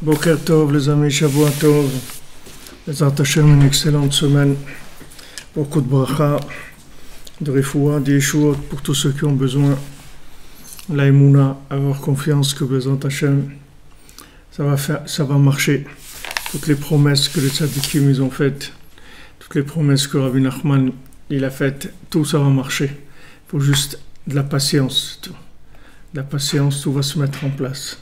Boker Tov, les amis, Shavua Tov. Bezrat Hashem, une excellente semaine. Beaucoup de bracha, de refoua, de yeshuot pour tous ceux qui ont besoin. La émouna, avoir confiance que Bezrat Hashem, ça va marcher. Toutes les promesses que les tzadikim ils ont faites, toutes les promesses que Rabbi Nachman il a faites, tout ça va marcher. Il faut juste de la patience. Tout. De la patience, tout va se mettre en place.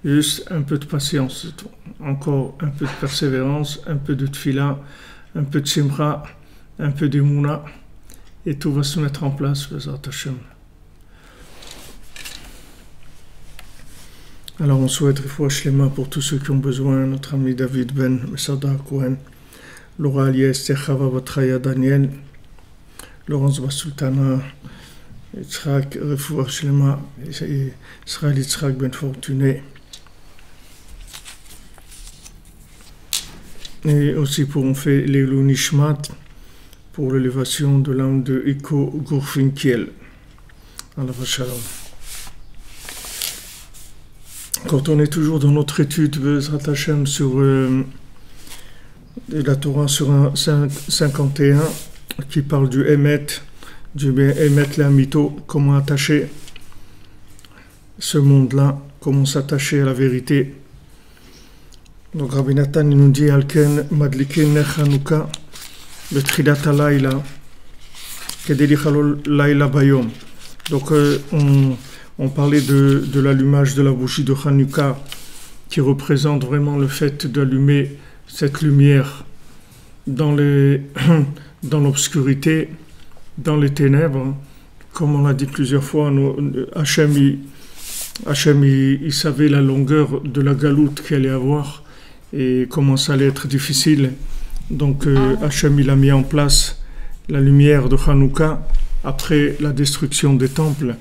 Juste un peu de patience, encore un peu de persévérance, un peu de tfila, un peu de simra, un peu d'émouna, et tout va se mettre en place, Bezrat Hashem. Alors on souhaite refoua shlema pour tous ceux qui ont besoin, notre ami David Ben Mesada Cohen, Laura Aliès, Techava Batraya Daniel, Laurence Basultana, Yitzhak, refoua shlema, Israël Yitzhak Ben Fortuné, et aussi on fait l'Elou Nishmat pour l'élévation de l'âme de Iko Gurfinkiel. Allah Shalom. Quand on est toujours dans notre étude Bezrat Hashem sur la Torah sur 51 qui parle du Emet, la Mito, comment attacher ce monde-là, comment s'attacher à la vérité. Donc Rabbi Nathan nous dit Alken Madlikin Ner Chanukah Betrilat Halayla Kedei Lichalol Layla Bayom. Donc on parlait de l'allumage de la bougie de Hanouka qui représente vraiment le fait d'allumer cette lumière dans l'obscurité, dans les ténèbres. Comme on l'a dit plusieurs fois, Hachem il savait la longueur de la galoute qu'il allait avoir et comment ça allait être difficile. Donc Hachem il a mis en place la lumière de Hanouka après la destruction des temples,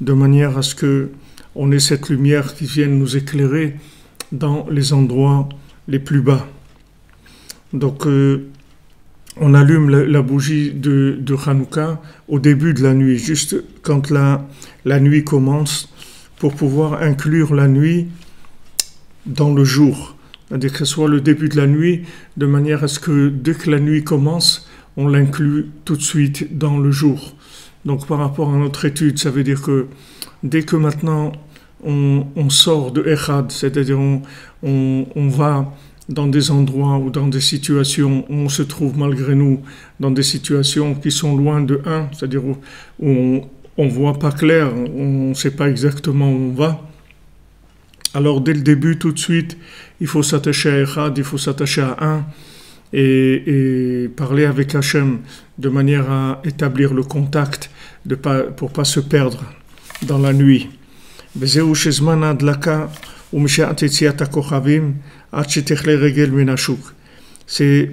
de manière à ce que on ait cette lumière qui vienne nous éclairer dans les endroits les plus bas. Donc on allume la bougie de Hanouka au début de la nuit, juste quand la nuit commence, pour pouvoir inclure la nuit dans le jour. C'est-à-dire que ce soit le début de la nuit, de manière à ce que dès que la nuit commence, on l'inclut tout de suite dans le jour. Donc par rapport à notre étude, ça veut dire que dès que maintenant on sort de Echad, c'est-à-dire on va dans des endroits ou dans des situations où on se trouve malgré nous, dans des situations qui sont loin de un, c'est-à-dire où on ne voit pas clair, on ne sait pas exactement où on va. Alors dès le début, tout de suite, il faut s'attacher à Echad, il faut s'attacher à un et parler avec Hachem de manière à établir le contact pour ne pas se perdre dans la nuit. C'est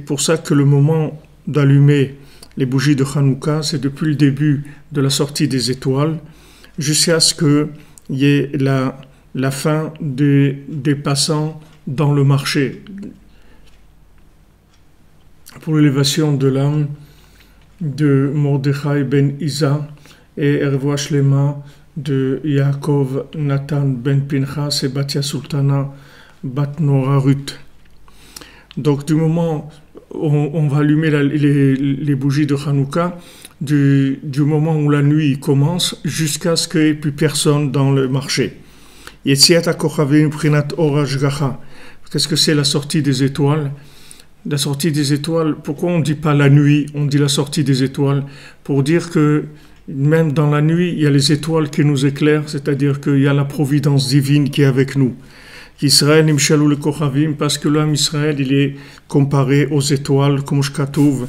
pour ça que le moment d'allumer les bougies de Hanouka, c'est depuis le début de la sortie des étoiles jusqu'à ce qu'il y ait la fin des passants dans le marché, pour l'élévation de l'âme de Mordechai ben Isa et Refoua Shlema de Yaakov Nathan ben Pinchas et Batia Sultana bat Nora Ruth. Donc du moment où on va allumer les bougies de Hanouka, du moment où la nuit commence jusqu'à ce qu'il n'y ait plus personne dans le marché. Yetziat HaKochavim Prinat Or Hashgacha. Qu'est-ce que c'est la sortie des étoiles? La sortie des étoiles, pourquoi on ne dit pas la nuit, on dit la sortie des étoiles? Pour dire que même dans la nuit, il y a les étoiles qui nous éclairent, c'est-à-dire qu'il y a la providence divine qui est avec nous. Israël Imshalou le Kochavim, parce que l'homme Israël, il est comparé aux étoiles, comme Shkatouv,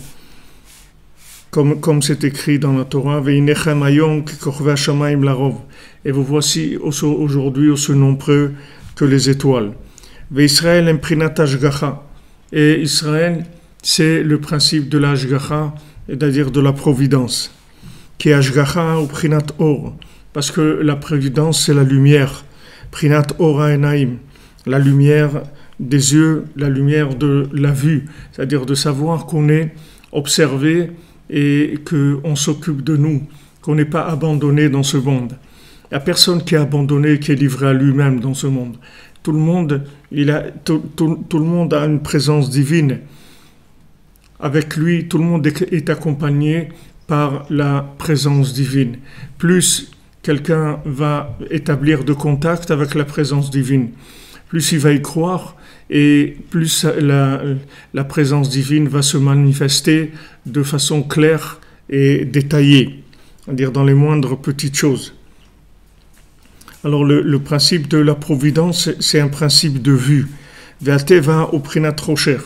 comme c'est écrit dans la Torah, Ve'inechem hayom kikochvei hashamayim larov. Et vous voici aujourd'hui aussi nombreux que les étoiles. Ve'Israël imprinat hashgacha. Et Israël, c'est le principe de la hashgacha, c'est-à-dire de la providence. Qui est hashgacha ou prinat or. Parce que la providence, c'est la lumière. Prinat or ha'enaim. La lumière des yeux, la lumière de la vue. C'est-à-dire de savoir qu'on est observé et qu'on s'occupe de nous, qu'on n'est pas abandonné dans ce monde. Il n'y a personne qui est abandonné, qui est livré à lui-même dans ce monde. tout le monde, tout le monde a une présence divine. Avec lui, tout le monde est accompagné par la présence divine. Plus quelqu'un va établir de contact avec la présence divine, plus il va y croire et plus la présence divine va se manifester de façon claire et détaillée, c'est-à-dire dans les moindres petites choses. Alors le principe de la providence, c'est un principe de vue. Ve'ateva uprinat rocher.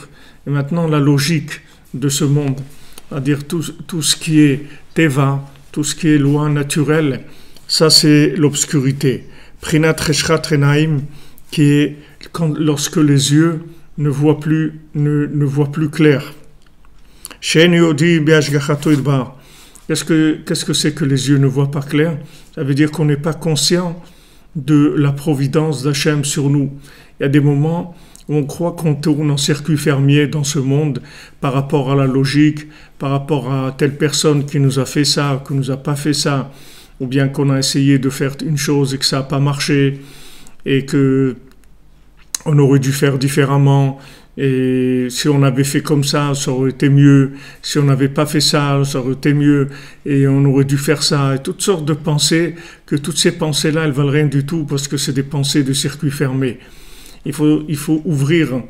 Et maintenant la logique de ce monde, c'est-à-dire tout ce qui est teva, tout ce qui est loi naturelle, ça c'est l'obscurité. Prinat reshrat renaim, qui est lorsque les yeux ne voient plus clair. She'en yodi be'ashgachato idbar. Qu'est-ce que c'est que les yeux ne voient pas clair? Ça veut dire qu'on n'est pas conscient de la providence d'Hachem sur nous. Il y a des moments où on croit qu'on tourne en circuit fermier dans ce monde par rapport à la logique, par rapport à telle personne qui nous a fait ça, qui nous a pas fait ça, ou bien qu'on a essayé de faire une chose et que ça n'a pas marché, et que on aurait dû faire différemment, et si on avait fait comme ça aurait été mieux, si on n'avait pas fait ça aurait été mieux, et on aurait dû faire ça, et toutes sortes de pensées, que toutes ces pensées-là, elles valent rien du tout, parce que c'est des pensées de circuit fermé. Il faut ouvrir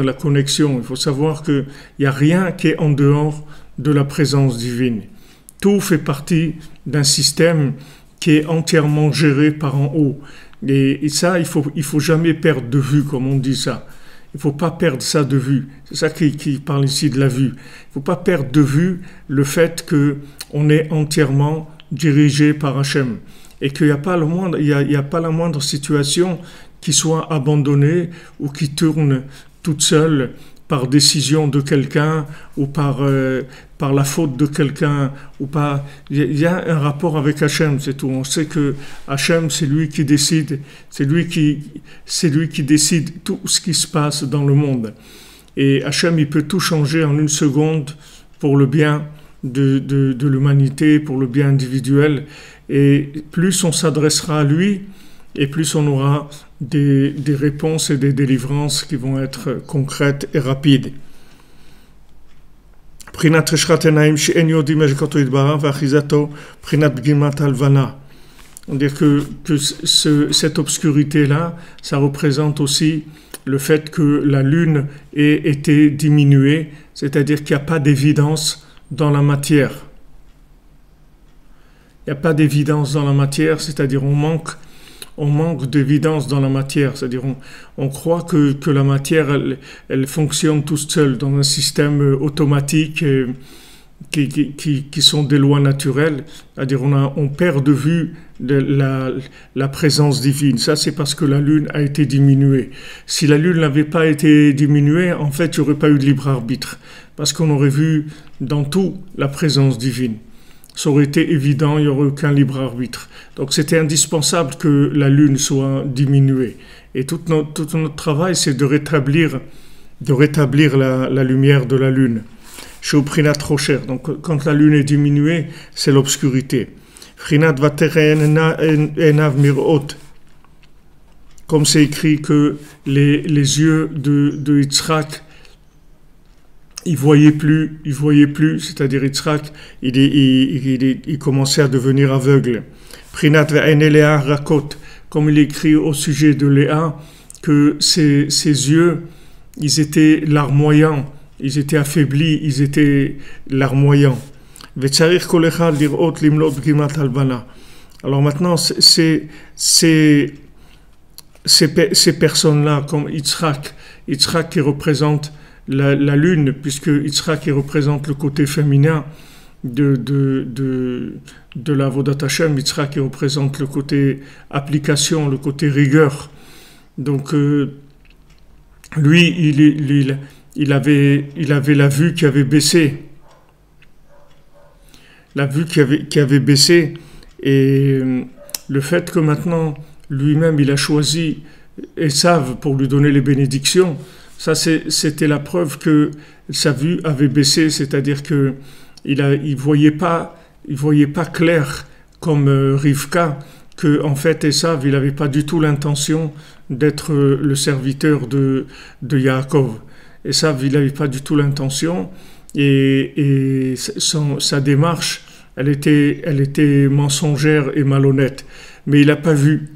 la connexion, il faut savoir qu'il n'y a rien qui est en dehors de la présence divine. Tout fait partie d'un système qui est entièrement géré par en haut. Et ça, il faut jamais perdre de vue, comme on dit ça. Il ne faut pas perdre ça de vue. C'est ça qui parle ici de la vue. Il ne faut pas perdre de vue le fait qu'on est entièrement dirigé par Hachem. Et qu'il n'y a pas la moindre situation qui soit abandonnée ou qui tourne toute seule par décision de quelqu'un ou par la faute de quelqu'un ou pas. Il y a un rapport avec Hachem, c'est tout. On sait que Hachem, c'est lui qui décide, c'est lui qui décide tout ce qui se passe dans le monde. Et Hachem, il peut tout changer en une seconde pour le bien de l'humanité, pour le bien individuel. Et plus on s'adressera à lui, et plus on aura des réponses et des délivrances qui vont être concrètes et rapides. Prinat reshrat enaim she'en yodim meshkato idbara ve'achizato prinat bgimat alvana. On dit que cette obscurité-là, ça représente aussi le fait que la lune ait été diminuée, c'est-à-dire qu'il n'y a pas d'évidence dans la matière. Il n'y a pas d'évidence dans la matière, c'est-à-dire on manque d'évidence dans la matière, c'est-à-dire on croit que la matière elle fonctionne toute seule dans un système automatique qui sont des lois naturelles, c'est-à-dire on perd de vue la présence divine. Ça c'est parce que la lune a été diminuée. Si la lune n'avait pas été diminuée, en fait il n'y aurait pas eu de libre arbitre, parce qu'on aurait vu dans tout la présence divine. Ça aurait été évident, il n'y aurait aucun libre arbitre. Donc c'était indispensable que la lune soit diminuée. Et tout notre travail, c'est de rétablir la lumière de la lune. Chez Prinat Rocher. Donc quand la lune est diminuée, c'est l'obscurité. Prinat Vateren Enav Mirot. Comme c'est écrit que les yeux de Yitzhak, il voyait plus, c'est-à-dire Yitzhak, il commençait à devenir aveugle. Prinat ve'ene Léa rakot, comme il écrit au sujet de Léa, que ses yeux, ils étaient larmoyants, ils étaient affaiblis, ils étaient larmoyants. Ve'tzarich kol echad lirot limlot bgimat alvana. Alors maintenant, ces personnes-là, comme Yitzhak qui représente la lune, puisque Yitzhak représente le côté féminin de la Avodat Hashem, Yitzhak représente le côté application, le côté rigueur. Donc lui, il avait la vue qui avait baissé, et le fait que maintenant lui-même il a choisi Esav pour lui donner les bénédictions. Ça, c'était la preuve que sa vue avait baissé, c'est-à-dire qu'il voyait pas clair comme Rivka, que en fait Esav, il n'avait pas du tout l'intention d'être le serviteur de Yaakov. Esav, il n'avait pas du tout l'intention et sa démarche, elle était mensongère et malhonnête. Mais il n'a pas vu.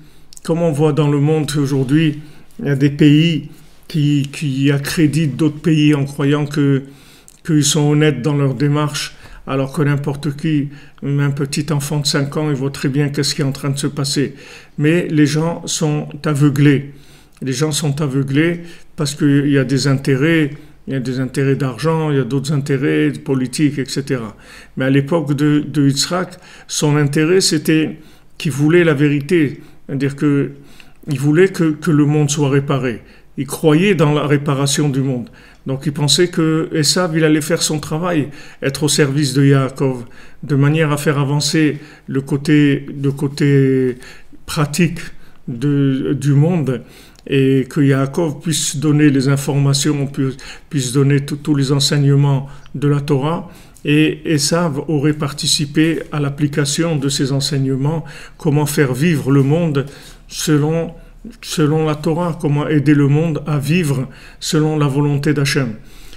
Comme on voit dans le monde aujourd'hui, il y a des pays qui accréditent d'autres pays en croyant qu'ils sont honnêtes dans leur démarche, alors que n'importe qui, un petit enfant de 5 ans, il voit très bien qu'est-ce qui est en train de se passer. Mais les gens sont aveuglés. Les gens sont aveuglés parce qu'il y a des intérêts, il y a des intérêts d'argent, il y a d'autres intérêts politiques, etc. Mais à l'époque de Yitzhak, son intérêt, c'était qu'il voulait la vérité. C'est-à-dire qu'il voulait que le monde soit réparé. Il croyait dans la réparation du monde. Donc il pensait que Esav, il allait faire son travail, être au service de Yaakov, de manière à faire avancer le côté pratique du monde, et que Yaakov puisse donner les informations, puisse donner tous les enseignements de la Torah, et Esav aurait participé à l'application de ces enseignements, comment faire vivre le monde selon la Torah, comment aider le monde à vivre selon la volonté d'Hachem.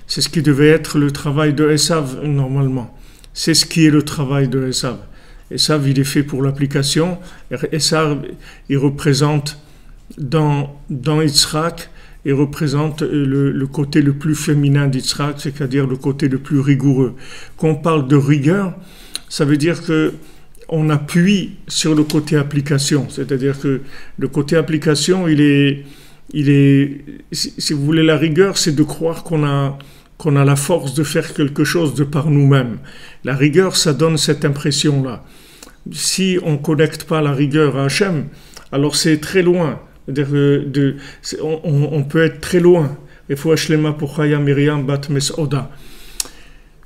C'est ce qui devait être le travail de Esav normalement. C'est ce qui est le travail de Esav. Esav, il est fait pour l'application. Esav, il représente dans Yitzhak, il représente le côté le plus féminin d'Yitzhak, c'est-à-dire le côté le plus rigoureux. Quand on parle de rigueur, ça veut dire que on appuie sur le côté application, c'est-à-dire que le côté application, il est, si vous voulez, la rigueur, c'est de croire qu'on a la force de faire quelque chose de par nous-mêmes. La rigueur, ça donne cette impression-là. Si on ne connecte pas la rigueur à Hachem, alors c'est très loin. C'est-à-dire on peut être très loin. Il faut Hashlema pour Chaya Miriam Bat Mesoda.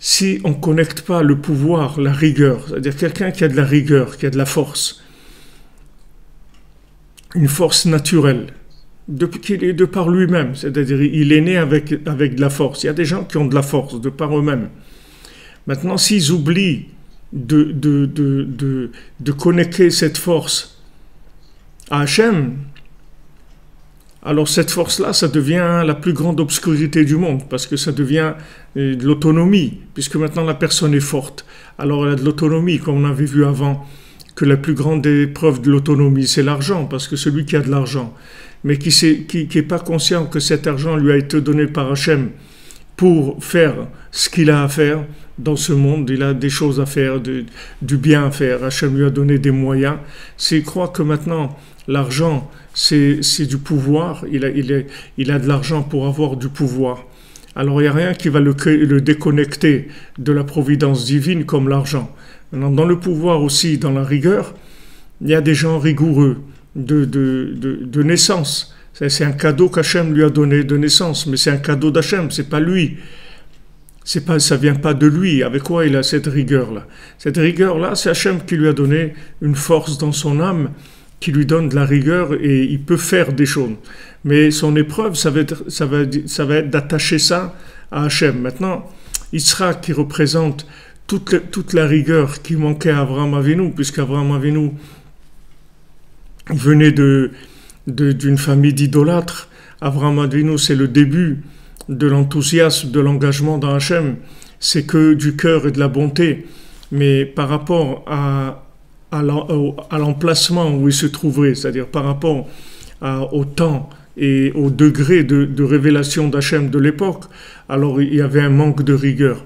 Si on ne connecte pas le pouvoir, la rigueur, c'est-à-dire quelqu'un qui a de la rigueur, qui a de la force, une force naturelle, qu'il est de par lui-même, c'est-à-dire il est né avec de la force. Il y a des gens qui ont de la force de par eux-mêmes. Maintenant, s'ils oublient de connecter cette force à Hachem, alors cette force-là, ça devient la plus grande obscurité du monde, parce que ça devient de l'autonomie, puisque maintenant la personne est forte. Alors elle a de l'autonomie, comme on avait vu avant, que la plus grande épreuve de l'autonomie, c'est l'argent, parce que celui qui a de l'argent, mais qui n'est pas conscient que cet argent lui a été donné par Hachem pour faire ce qu'il a à faire dans ce monde, il a des choses à faire, du bien à faire, Hachem lui a donné des moyens. S'il croit que maintenant l'argent, c'est du pouvoir, il a de l'argent pour avoir du pouvoir, alors il n'y a rien qui va le déconnecter de la providence divine comme l'argent. Maintenant, dans le pouvoir aussi, dans la rigueur, il y a des gens rigoureux de naissance. C'est un cadeau qu'Hachem lui a donné de naissance, mais c'est un cadeau d'Hachem, c'est pas lui. Ça vient pas de lui. Avec quoi il a cette rigueur-là? Cette rigueur-là, c'est Hachem qui lui a donné une force dans son âme, qui lui donne de la rigueur et il peut faire des choses. Mais son épreuve, ça va être d'attacher ça à Hachem. Maintenant, Yitzhak qui représente toute la rigueur qui manquait à Avraham Avinu, puisqu'Avraham Avinu venait d'une famille d'idolâtres. Avraham Avinu, c'est le début de l'enthousiasme, de l'engagement dans Hachem. C'est que du cœur et de la bonté. Mais par rapport à l'emplacement où il se trouverait, c'est-à-dire par rapport au temps et au degré de révélation d'Hachem de l'époque, alors il y avait un manque de rigueur.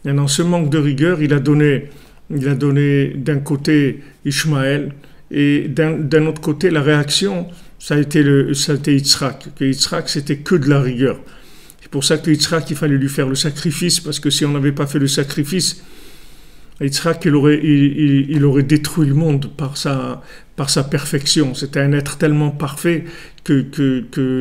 Et dans ce manque de rigueur, il a donné d'un côté Ishmaël, et d'un autre côté, la réaction, ça a été Yitzhak. Que Yitzhak, c'était que de la rigueur. C'est pour ça que Yitzhak, il fallait lui faire le sacrifice, parce que si on n'avait pas fait le sacrifice, Yitzhak, il aurait détruit le monde par sa perfection. C'était un être tellement parfait qu'il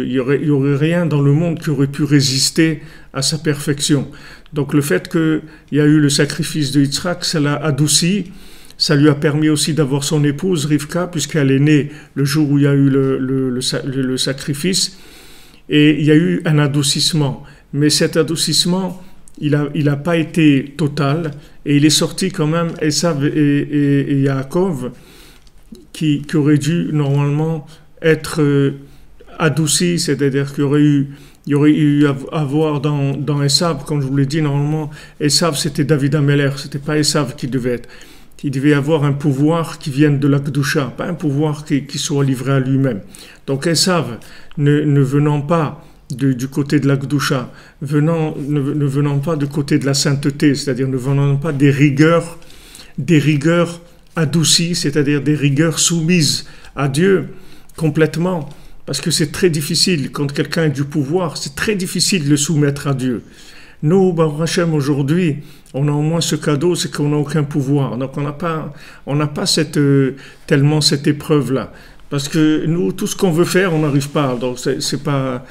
y aurait rien dans le monde qui aurait pu résister à sa perfection. Donc le fait qu'il y a eu le sacrifice de Yitzhak, ça l'a adouci. Ça lui a permis aussi d'avoir son épouse, Rivka, puisqu'elle est née le jour où il y a eu le sacrifice. Et il y a eu un adoucissement. Mais cet adoucissement, il a pas été total. Et il est sorti quand même, Esav et Yaakov, qui aurait dû normalement être adouci, c'est-à-dire il y aurait eu à avoir dans Esav, comme je vous l'ai dit, normalement, Esav c'était David Ameller, c'était pas Esav qui devait être. Il devait avoir un pouvoir qui vienne de la Kedusha, pas un pouvoir qui soit livré à lui-même. Donc Esav, ne venant pas du côté de la Kedusha, ne venant pas du côté de la sainteté, c'est-à-dire ne venant pas des rigueurs adoucies, c'est-à-dire des rigueurs soumises à Dieu complètement. Parce que c'est très difficile, quand quelqu'un a du pouvoir, c'est très difficile de le soumettre à Dieu. Nous, Baruch Hashem, aujourd'hui, on a au moins ce cadeau, c'est qu'on n'a aucun pouvoir. Donc on n'a pas tellement cette épreuve-là. Parce que nous, tout ce qu'on veut faire, on n'arrive pas. Donc c'est pas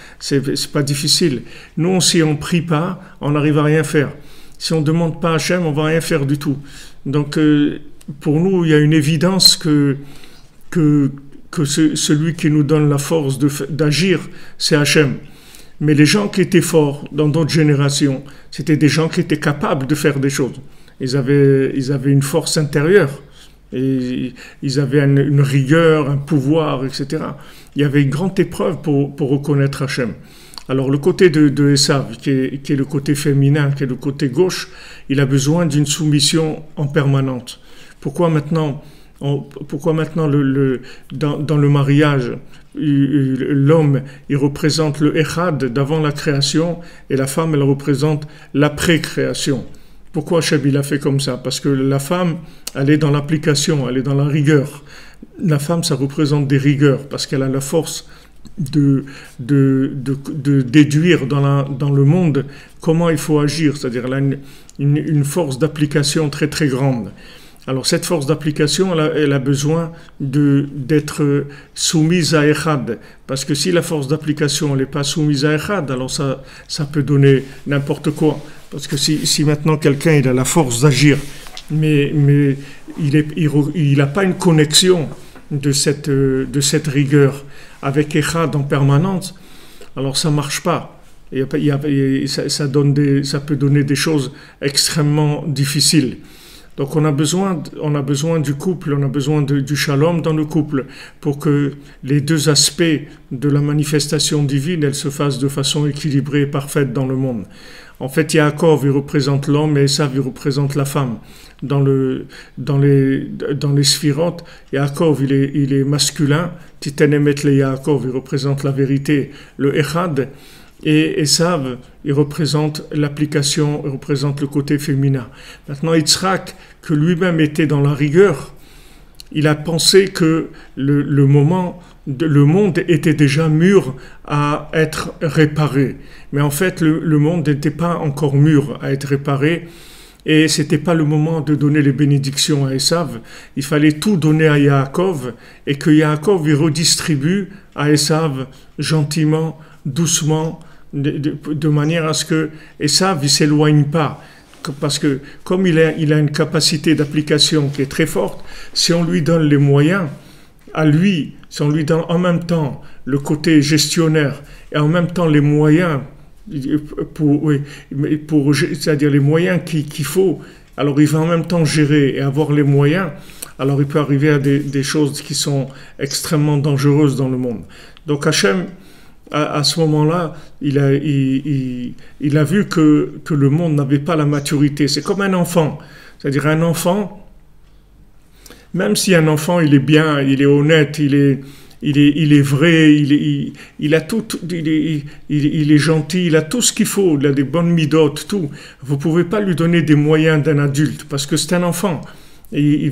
difficile. Nous, si on prie pas, on n'arrive à rien faire. Si on demande pas à Hashem, on va rien faire du tout. Donc pour nous, il y a une évidence que celui qui nous donne la force d'agir, c'est Hachem. Mais les gens qui étaient forts dans d'autres générations, c'était des gens qui étaient capables de faire des choses. Ils avaient une force intérieure, et ils avaient une rigueur, un pouvoir, etc. Il y avait une grande épreuve pour reconnaître Hachem. Alors le côté de Esav, qui est le côté féminin, qui est le côté gauche, il a besoin d'une soumission en permanente. Pourquoi maintenant dans le mariage, l'homme, il représente le Echad d'avant la création et la femme, elle représente l'après-création. Pourquoi Hachem il a fait comme ça? Parce que la femme, elle est dans l'application, elle est dans la rigueur. La femme, ça représente des rigueurs parce qu'elle a la force de déduire dans le monde comment il faut agir. C'est-à-dire elle a une force d'application très très grande. Alors cette force d'application, elle a besoin d'être soumise à Echad. Parce que si la force d'application n'est pas soumise à Echad, alors ça peut donner n'importe quoi. Parce que si maintenant quelqu'un il a la force d'agir, mais il n'a pas une connexion de cette rigueur avec Echad en permanence, alors ça ne marche pas. Ça peut donner des choses extrêmement difficiles. Donc on a besoin du couple, on a besoin du shalom dans le couple pour que les deux aspects de la manifestation divine, elles se fassent de façon équilibrée et parfaite dans le monde. En fait, Yaakov, il représente l'homme et Esav, il représente la femme. Dans les sphirotes, Yaakov, il est masculin, Titen emet le Yaakov, il représente la vérité, le Echad. Et Esav, il représente l'application, il représente le côté féminin. Maintenant, Yitzhak, que lui-même était dans la rigueur, il a pensé que le monde était déjà mûr à être réparé. Mais en fait, le monde n'était pas encore mûr à être réparé. Et ce n'était pas le moment de donner les bénédictions à Esav. Il fallait tout donner à Yaakov et que Yaakov y redistribue à Esav gentiment, doucement, de manière à ce que Esav ne s'éloigne pas. Parce que comme il a une capacité d'application qui est très forte, si on lui donne les moyens, à lui, si on lui donne en même temps le côté gestionnaire et en même temps les moyens, c'est-à-dire les moyens qu'il faut, alors il va en même temps gérer et avoir les moyens, alors il peut arriver à des choses qui sont extrêmement dangereuses dans le monde. Donc Hachem, à ce moment-là, il a vu que le monde n'avait pas la maturité. C'est comme un enfant. C'est-à-dire un enfant, même si un enfant, il est bien, il est honnête, il est vrai, il a tout, il est gentil, il a tout ce qu'il faut, il a des bonnes midotes, tout. Vous ne pouvez pas lui donner des moyens d'un adulte parce que c'est un enfant. Et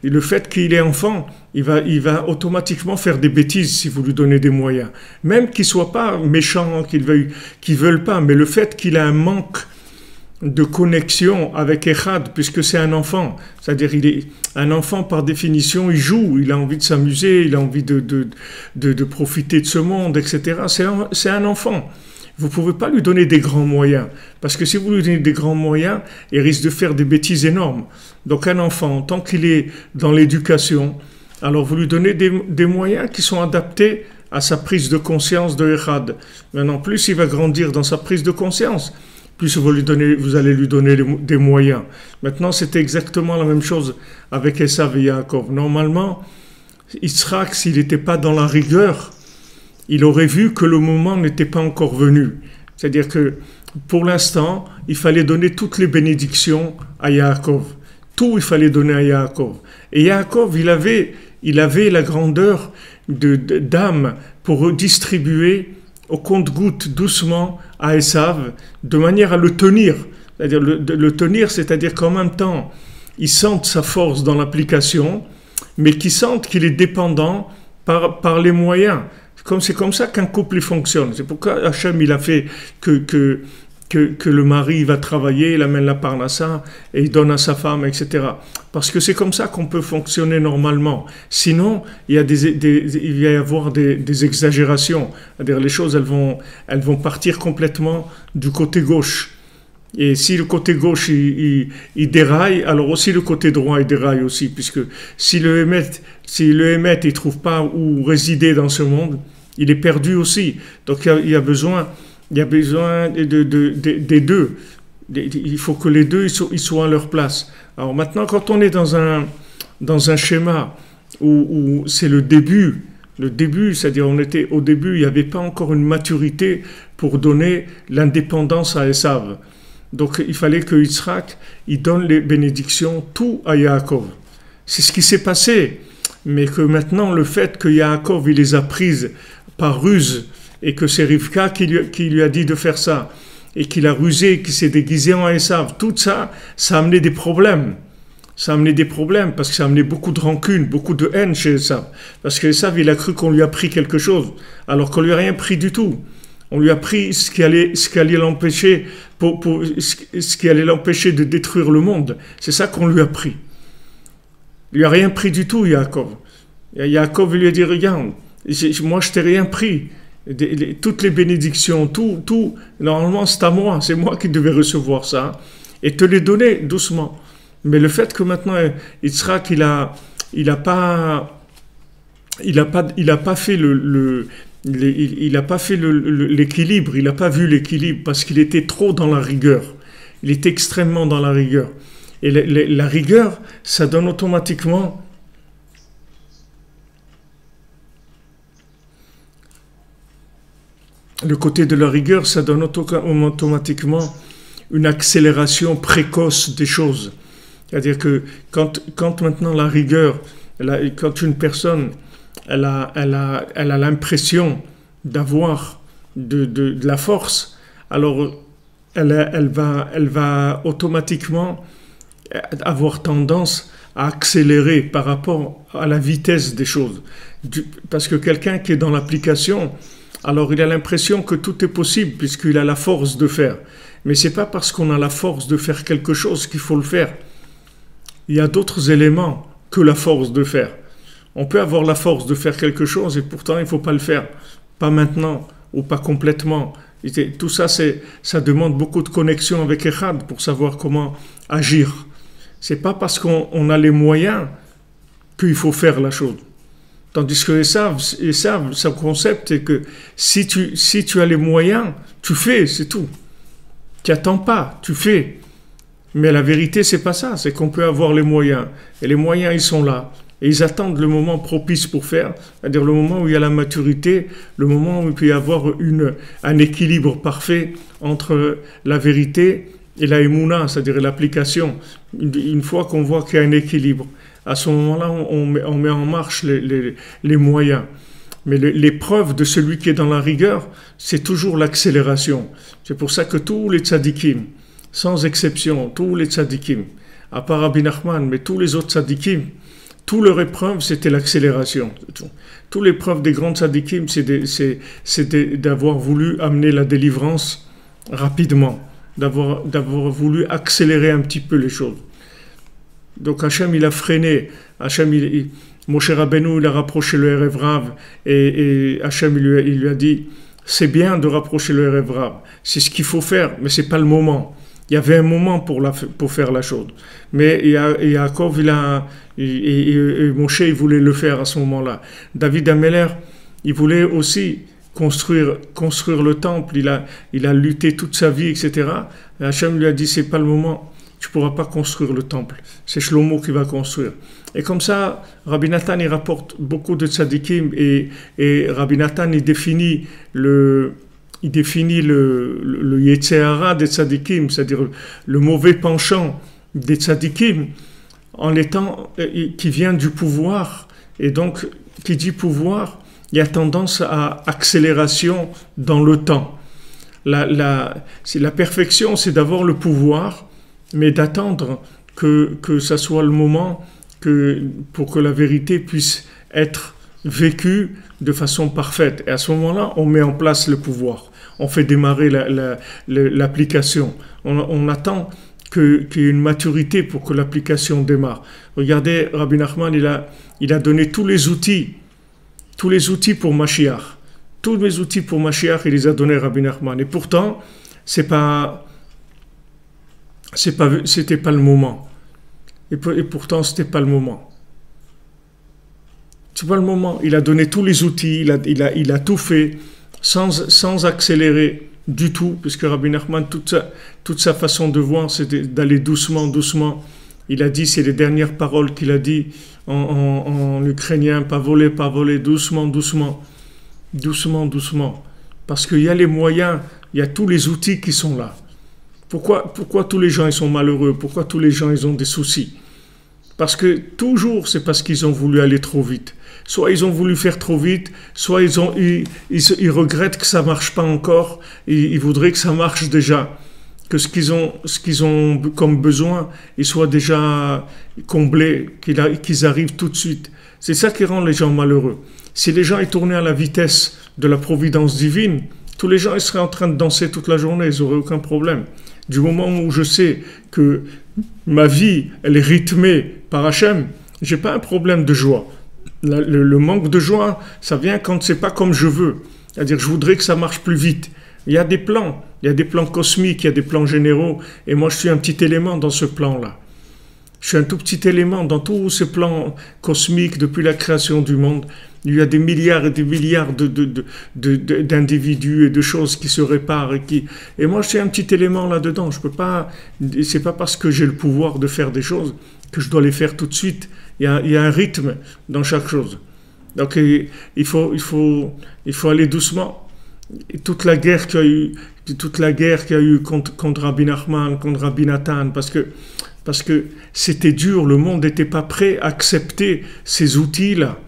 le fait qu'il est enfant, il va automatiquement faire des bêtises si vous lui donnez des moyens. Même qu'il ne soit pas méchant, qu'il veulent pas, mais le fait qu'il a un manque de connexion avec Echad, puisque c'est un enfant, c'est-à-dire un enfant par définition, il joue, il a envie de s'amuser, il a envie de profiter de ce monde, etc. C'est un enfant. Vous ne pouvez pas lui donner des grands moyens, parce que si vous lui donnez des grands moyens, il risque de faire des bêtises énormes. Donc un enfant, tant qu'il est dans l'éducation, alors vous lui donnez des moyens qui sont adaptés à sa prise de conscience de Echad. Maintenant, plus il va grandir dans sa prise de conscience, plus vous allez lui donner des moyens. Maintenant, c'était exactement la même chose avec Esav et Yaakov. Normalement, Yitzhak, s'il n'était pas dans la rigueur, il aurait vu que le moment n'était pas encore venu. C'est-à-dire que pour l'instant, il fallait donner toutes les bénédictions à Yaakov. Tout il fallait donner à Yaakov. Et Yaakov, il avait la grandeur d'âme pour distribuer au compte-gouttes doucement à Esav, de manière à le tenir. C'est-à-dire le tenir, c'est-à-dire qu'en même temps, il sente sa force dans l'application, mais qu'il sente qu'il est dépendant par les moyens. C'est comme ça qu'un couple fonctionne. C'est pourquoi Hachem il a fait que le mari va travailler, il amène la parnassa et il donne à sa femme, etc. Parce que c'est comme ça qu'on peut fonctionner normalement. Sinon, il va y avoir des exagérations. C'est-à-dire les choses, elles vont partir complètement du côté gauche. Et si le côté gauche il déraille, alors aussi le côté droit il déraille aussi, puisque si le Hémet il trouve pas où résider dans ce monde, il est perdu aussi. Donc il y a besoin des deux. Il faut que les deux ils soient à leur place. Alors maintenant, quand on est dans un schéma où c'est le début, c'est-à-dire au début, il n'y avait pas encore une maturité pour donner l'indépendance à Esav. Donc il fallait que Yitzhak il donne les bénédictions tout à Yaakov. C'est ce qui s'est passé. Mais que maintenant, le fait que Yaakov il les a prises par ruse, et que c'est Rivka qui lui a dit de faire ça, et qu'il a rusé, qu'il s'est déguisé en Esav, tout ça, ça a amené des problèmes. Ça a amené des problèmes, parce que ça a amené beaucoup de rancune, beaucoup de haine chez Esav. Parce que Esav, il a cru qu'on lui a pris quelque chose, alors qu'on lui a rien pris du tout. On lui a pris ce qui allait l'empêcher, ce qui allait l'empêcher de détruire le monde. C'est ça qu'on lui a pris. Il lui a rien pris du tout, Yaakov. Yaakov lui a dit, regarde, moi je t'ai rien pris. Toutes les bénédictions, tout, normalement c'est à moi, c'est moi qui devais recevoir ça et te les donner doucement. Mais le fait que maintenant Yitzhak il a pas fait l'équilibre, il n'a pas vu l'équilibre parce qu'il était trop dans la rigueur. Il était extrêmement dans la rigueur. Et la rigueur, ça donne automatiquement le côté de la rigueur, ça donne automatiquement une accélération précoce des choses. C'est-à-dire que quand maintenant la rigueur, quand une personne elle a l'impression d'avoir de la force, alors elle va automatiquement avoir tendance à accélérer par rapport à la vitesse des choses. Parce que quelqu'un qui est dans l'application, alors il a l'impression que tout est possible puisqu'il a la force de faire. Mais ce n'est pas parce qu'on a la force de faire quelque chose qu'il faut le faire. Il y a d'autres éléments que la force de faire. On peut avoir la force de faire quelque chose et pourtant il ne faut pas le faire. Pas maintenant ou pas complètement. Et tout ça, ça demande beaucoup de connexion avec Echad pour savoir comment agir. Ce n'est pas parce qu'on a les moyens qu'il faut faire la chose. Tandis que Esav, son concept est que si tu as les moyens, tu fais, c'est tout. Tu n'attends pas, tu fais. Mais la vérité, c'est pas ça, c'est qu'on peut avoir les moyens. Et les moyens, ils sont là. Et ils attendent le moment propice pour faire, c'est-à-dire le moment où il y a la maturité, le moment où il peut y avoir un équilibre parfait entre la vérité et la émouna, c'est-à-dire l'application. Une fois qu'on voit qu'il y a un équilibre, à ce moment-là, on met en marche les moyens. Mais l'épreuve de celui qui est dans la rigueur, c'est toujours l'accélération. C'est pour ça que tous les tzadikim, sans exception, tous les tzadikim, à part Rabbi Nachman, mais tous les autres tzadikim, toutes leurs épreuves, c'était l'accélération. Toutes les épreuves des grands tzadikim, c'est d'avoir voulu amener la délivrance rapidement, d'avoir voulu accélérer un petit peu les choses. Donc Hachem, il a freiné. Moshe Rabbeinu, il a rapproché le Erev Rav et Hachem, il lui a dit, c'est bien de rapprocher le Erev Rav, c'est ce qu'il faut faire, mais c'est pas le moment. Il y avait un moment pour faire la chose. Mais Yaakov, et Moshe, il voulait le faire à ce moment-là. David Ameller, il voulait aussi construire le temple. Il a lutté toute sa vie, etc. Et Hachem lui a dit, c'est pas le moment. tu ne pourras pas construire le temple. C'est Shlomo qui va construire. Et comme ça, Rabbi Nathan, il rapporte beaucoup de tzadikim et Rabbi Nathan, il définit le Yetzer Hara des tzadikim, c'est-à-dire le mauvais penchant des tzadikim, en étant, qui vient du pouvoir. Et donc, qui dit pouvoir, il y a tendance à accélération dans le temps. La perfection, c'est d'avoir le pouvoir, mais d'attendre que ça soit le moment pour que la vérité puisse être vécue de façon parfaite. Et à ce moment-là, on met en place le pouvoir. On fait démarrer l'application. On attend qu'il y ait une maturité pour que l'application démarre. Regardez, Rabbi Nachman, il a donné tous les outils pour Mashiach. Tous les outils pour Mashiach, il les a donnés Rabbi Nachman. Et pourtant, c'était pas le moment. Et pourtant, c'était pas le moment. C'est pas le moment. Il a donné tous les outils, il a tout fait sans accélérer du tout, puisque Rabbi Nachman, toute sa façon de voir, c'était d'aller doucement, doucement. Il a dit, c'est les dernières paroles qu'il a dit en ukrainien, pas voler, doucement, doucement, doucement, doucement. Parce qu'il y a les moyens, il y a tous les outils qui sont là. Pourquoi tous les gens ils sont malheureux? Pourquoi tous les gens ils ont des soucis? Parce que toujours, c'est parce qu'ils ont voulu aller trop vite. Soit ils ont voulu faire trop vite, soit ils regrettent que ça ne marche pas encore, ils voudraient que ça marche déjà, que ce qu'ils ont comme besoin, il soit déjà comblé, qu'ils arrivent tout de suite. C'est ça qui rend les gens malheureux. Si les gens tournaient à la vitesse de la providence divine, tous les gens ils seraient en train de danser toute la journée, ils n'auraient aucun problème. Du moment où je sais que ma vie, elle est rythmée par Hachem, j'ai pas un problème de joie. Le manque de joie, ça vient quand c'est pas comme je veux. C'est-à-dire, je voudrais que ça marche plus vite. Il y a des plans cosmiques, il y a des plans généraux, et moi je suis un petit élément dans ce plan-là. Je suis un tout petit élément dans tous ces plans cosmiques depuis la création du monde. Il y a des milliards et des milliards d'individus et de choses qui se réparent et moi je suis un petit élément là-dedans. Je peux pas. C'est pas parce que j'ai le pouvoir de faire des choses que je dois les faire tout de suite. Il y a un rythme dans chaque chose. Donc il faut aller doucement. Et toute la guerre qu'il y a eu contre Rabbi Nachman, contre Rabbi Nathan, parce que c'était dur. Le monde n'était pas prêt à accepter ces outils-là.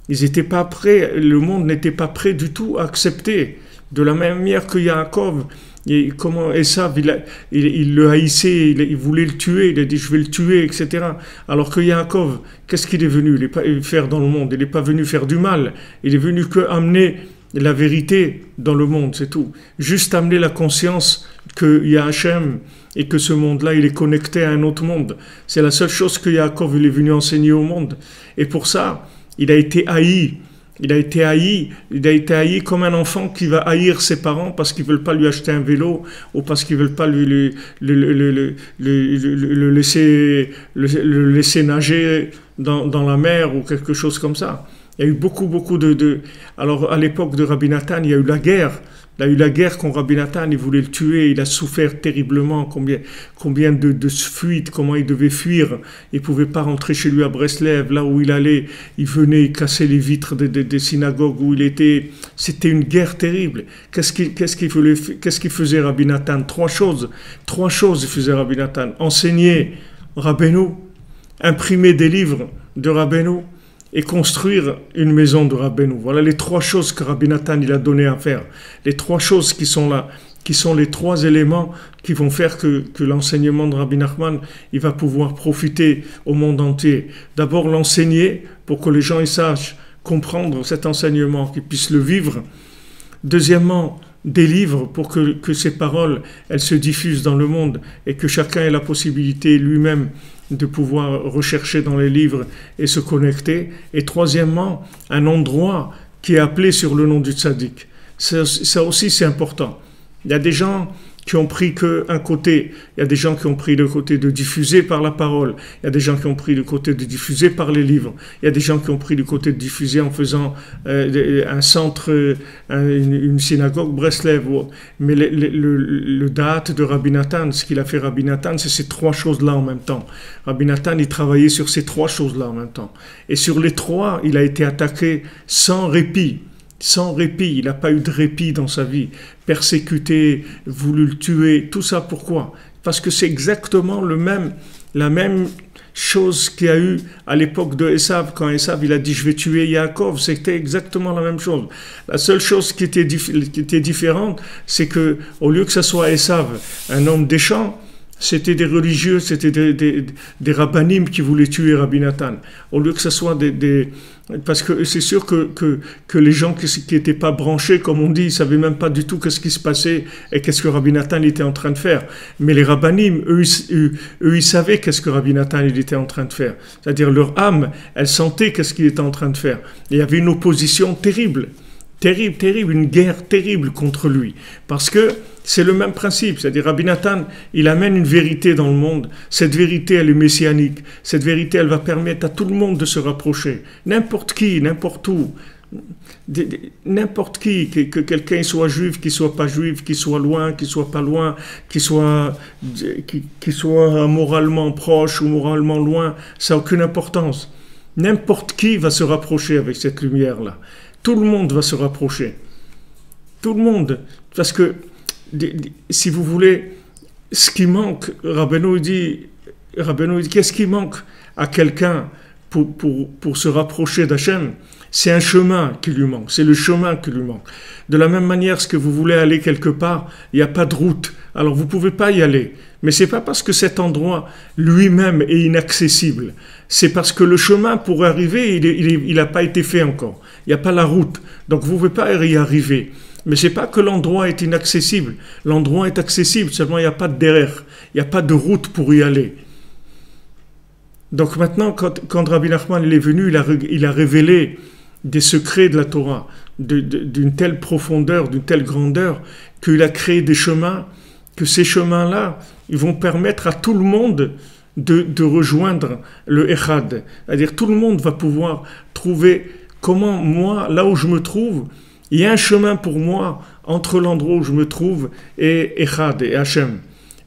Ils n'étaient pas prêts, le monde n'était pas prêt du tout à accepter. De la même manière que Yaakov, comment Esav, il le haïssait, il voulait le tuer, il a dit je vais le tuer, etc. Alors que Yaakov, qu'est-ce qu'il est venu? Il n'est pas faire dans le monde, il n'est pas venu faire du mal, il est venu que amener la vérité dans le monde, c'est tout. Juste amener la conscience qu'il y a Hachem et que ce monde-là, il est connecté à un autre monde. C'est la seule chose que Yaakov il est venu enseigner au monde. Et pour ça, il a été haï. Il a été haï comme un enfant qui va haïr ses parents parce qu'ils ne veulent pas lui acheter un vélo ou parce qu'ils ne veulent pas le laisser nager dans la mer ou quelque chose comme ça. Il y a eu beaucoup Alors, à l'époque de Rabbi Nathan, il y a eu la guerre. Il a eu la guerre contre Rabbi Nathan, il voulait le tuer, il a souffert terriblement, combien de fuites, comment il devait fuir. Il ne pouvait pas rentrer chez lui à Breslev, là où il allait. Il venait casser les vitres des synagogues où il était. C'était une guerre terrible. Qu'est-ce qu'il faisait Rabbi Nathan? Trois choses il faisait Rabbi Nathan. Enseigner Rabbeinu, imprimer des livres de Rabbeinu, et construire une maison de Rabbeinu. Voilà les trois choses que Rabbi Nathan il a donné à faire. Les trois choses qui sont là, qui sont les trois éléments qui vont faire que l'enseignement de Rabbi Nachman, il va pouvoir profiter au monde entier. D'abord l'enseigner pour que les gens ils sachent comprendre cet enseignement, qu'ils puissent le vivre. Deuxièmement, des livres pour que ces paroles, elles se diffusent dans le monde et que chacun ait la possibilité lui-même de pouvoir rechercher dans les livres et se connecter. Et troisièmement, un endroit qui est appelé sur le nom du tzaddik. Ça aussi, c'est important. Il y a des gens qui ont pris qu'un côté. Il y a des gens qui ont pris le côté de diffuser par la parole. Il y a des gens qui ont pris le côté de diffuser par les livres. Il y a des gens qui ont pris le côté de diffuser en faisant un centre, une synagogue Breslev. Mais le date de Rabbi Nathan, ce qu'il a fait Rabbi Nathan, c'est ces trois choses-là en même temps. Rabbi Nathan, il travaillait sur ces trois choses-là en même temps. Et sur les trois, il a été attaqué sans répit. Sans répit, il n'a pas eu de répit dans sa vie, persécuté, voulu le tuer, tout ça pourquoi? Parce que c'est exactement la même chose qu'il y a eu à l'époque de Esav, quand Esav il a dit je vais tuer Yaakov, c'était exactement la même chose. La seule chose qui était différente, c'est que au lieu que ce soit Esav, un homme des champs, c'était des religieux, c'était des rabbanim qui voulaient tuer Rabbi Nathan. Au lieu que ce soit parce que c'est sûr que les gens qui n'étaient pas branchés, comme on dit, ils ne savaient même pas du tout qu'est-ce qui se passait et qu'est-ce que Rabbi Nathan était en train de faire. Mais les rabbanim, eux, ils savaient qu'est-ce que Rabbi Nathan il était en train de faire. C'est-à-dire leur âme, elle sentait qu'est-ce qu'il était en train de faire. Et il y avait une opposition terrible. Terrible, une guerre terrible contre lui. Parce que c'est le même principe, c'est-à-dire Rabbi Nathan, il amène une vérité dans le monde. Cette vérité, elle est messianique. Cette vérité, elle va permettre à tout le monde de se rapprocher. N'importe qui, n'importe où. N'importe qui, que quelqu'un soit juif, qu'il soit pas juif, qu'il soit loin, qu'il soit pas loin, qu'il soit moralement proche ou moralement loin, ça n'a aucune importance. N'importe qui va se rapprocher avec cette lumière-là. Tout le monde va se rapprocher. Tout le monde. Parce que, si vous voulez, ce qui manque, Rabbeinu dit, qu'est-ce qui manque à quelqu'un pour se rapprocher d'Hachem? C'est un chemin qui lui manque. C'est le chemin qui lui manque. De la même manière, ce que vous voulez aller quelque part, il n'y a pas de route. Alors, vous ne pouvez pas y aller. Mais ce n'est pas parce que cet endroit lui-même est inaccessible. C'est parce que le chemin pour arriver, il n'a pas été fait encore. Il n'y a pas la route. Donc, vous ne pouvez pas y arriver. Mais ce n'est pas que l'endroit est inaccessible. L'endroit est accessible, seulement il n'y a pas de derrière. Il n'y a pas de route pour y aller. Donc maintenant, quand Rabbi Nachman il est venu, il a révélé des secrets de la Torah, d'une telle profondeur, d'une telle grandeur, qu'il a créé des chemins, que ces chemins-là, ils vont permettre à tout le monde de rejoindre le Echad. C'est-à-dire tout le monde va pouvoir trouver comment moi, là où je me trouve, il y a un chemin pour moi entre l'endroit où je me trouve et Echad et Hachem.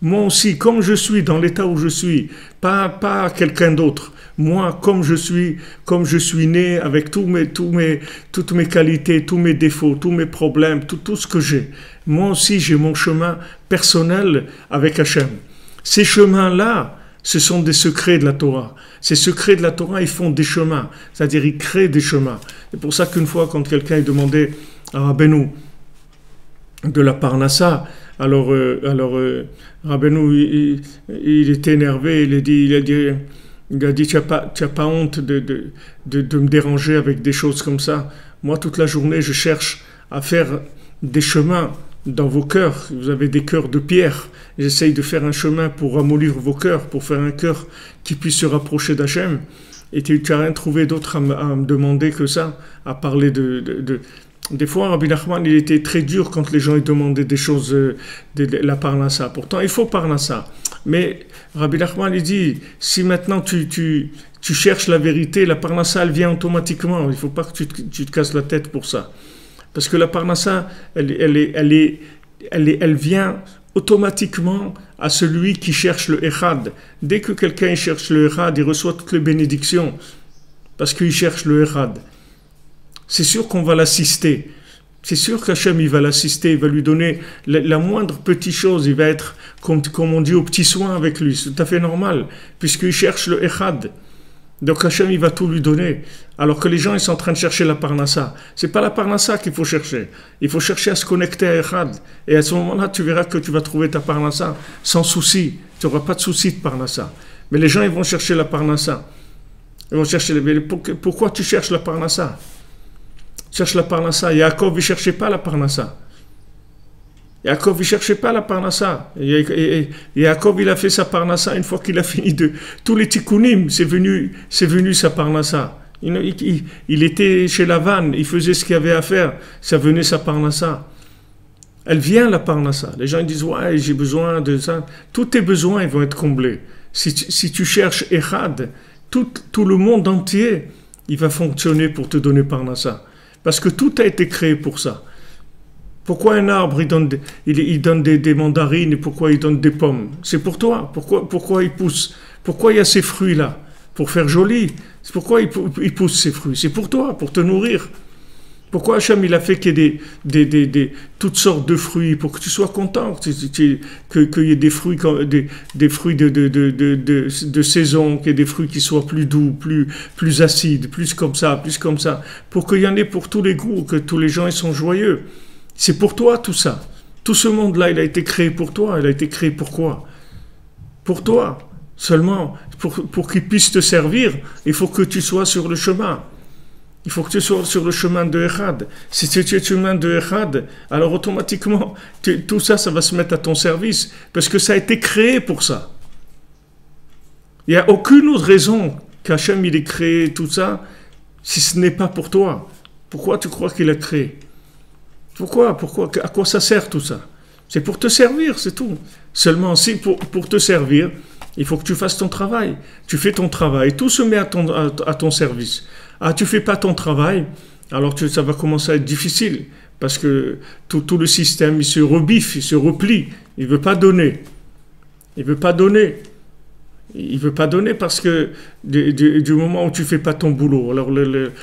Moi aussi, comme je suis dans l'état où je suis, pas quelqu'un d'autre. Moi, comme je suis né avec toutes mes qualités, tous mes défauts, tous mes problèmes, tout ce que j'ai. Moi aussi, j'ai mon chemin personnel avec Hachem. Ces chemins-là, ce sont des secrets de la Torah. Ces secrets de la Torah, ils font des chemins. C'est-à-dire, ils créent des chemins. C'est pour ça qu'une fois, quand quelqu'un demandait à Rabbeinu de la Parnassa, alors Rabbeinu, il était énervé, il a dit, tu n'as pas honte de me déranger avec des choses comme ça. Moi, toute la journée, je cherche à faire des chemins dans vos cœurs. Vous avez des cœurs de pierre. J'essaye de faire un chemin pour ramollir vos cœurs, pour faire un cœur qui puisse se rapprocher d'Hachem. Et tu n'as rien trouvé d'autre à me demander que ça, à parler Des fois, Rabbi Nachman, il était très dur quand les gens lui demandaient des choses de la Parnassa. Pourtant, il faut Parnassa. Mais Rabbi Nachman, il dit, si maintenant tu cherches la vérité, la Parnassa, elle vient automatiquement. Il ne faut pas que tu te casses la tête pour ça. Parce que la Parnassa, elle vient automatiquement à celui qui cherche le Echad. Dès que quelqu'un cherche le Echad, il reçoit toutes les bénédictions. Parce qu'il cherche le Echad. C'est sûr qu'on va l'assister. C'est sûr qu'Hachem, il va l'assister, il va lui donner la moindre petite chose. Il va être, comme on dit, au petit soin avec lui. C'est tout à fait normal, puisqu'il cherche le Echad. Donc Hachem, il va tout lui donner. Alors que les gens, ils sont en train de chercher la Parnassa. C'est pas la Parnassa qu'il faut chercher. Il faut chercher à se connecter à Echad. Et à ce moment-là, tu verras que tu vas trouver ta Parnassa sans souci. Tu n'auras pas de souci de Parnassa. Mais les gens, ils vont chercher la Parnassa. Ils vont chercher pourquoi tu cherches la Parnassa? Cherche la Parnassa. Yaakov, il ne cherchait pas la Parnassa. Yaakov, il ne cherchait pas la Parnassa. Yaakov, il a fait sa Parnassa une fois qu'il a fini de... Tous les tikkunim, c'est venu sa Parnassa. Il était chez Lavan, il faisait ce qu'il avait à faire. Ça venait sa Parnassa. Elle vient la parnassa. Les gens ils disent ouais, j'ai besoin de ça. Tous tes besoins ils vont être comblés. Si tu cherches Echad, tout le monde entier il va fonctionner pour te donner parnassa. Parce que tout a été créé pour ça. Pourquoi un arbre il donne des mandarines et pourquoi il donne des pommes? C'est pour toi. Pourquoi il pousse? Pourquoi il y a ces fruits-là? Pour faire joli. C'est pourquoi il pousse ces fruits. C'est pour toi, pour te nourrir. Pourquoi Hachem il a fait qu'il y ait toutes sortes de fruits pour que tu sois content, qu'il y ait des fruits, des fruits de saison, qu'il y ait des fruits qui soient plus doux, plus acides, plus comme ça, pour qu'il y en ait pour tous les goûts, que tous les gens ils sont joyeux. C'est pour toi tout ça. Tout ce monde-là, il a été créé pour toi. Il a été créé pour quoi? Pour toi. Seulement, pour qu'il puisse te servir, il faut que tu sois sur le chemin. Il faut que tu sois sur le chemin de Echad. Si tu es sur le chemin de Echad, alors automatiquement, tout ça, ça va se mettre à ton service. Parce que ça a été créé pour ça. Il n'y a aucune autre raison qu'Hachem il ait créé tout ça, si ce n'est pas pour toi. Pourquoi tu crois qu'il a créé? Pourquoi? À quoi ça sert tout ça? C'est pour te servir, c'est tout. Seulement, si pour te servir, il faut que tu fasses ton travail. Tu fais ton travail, tout se met à ton service. Ah, tu fais pas ton travail, alors ça va commencer à être difficile, parce que tout le système, il se rebiffe, il se replie, il veut pas donner. Il veut pas donner. Il veut pas donner parce que du moment où tu fais pas ton boulot, alors le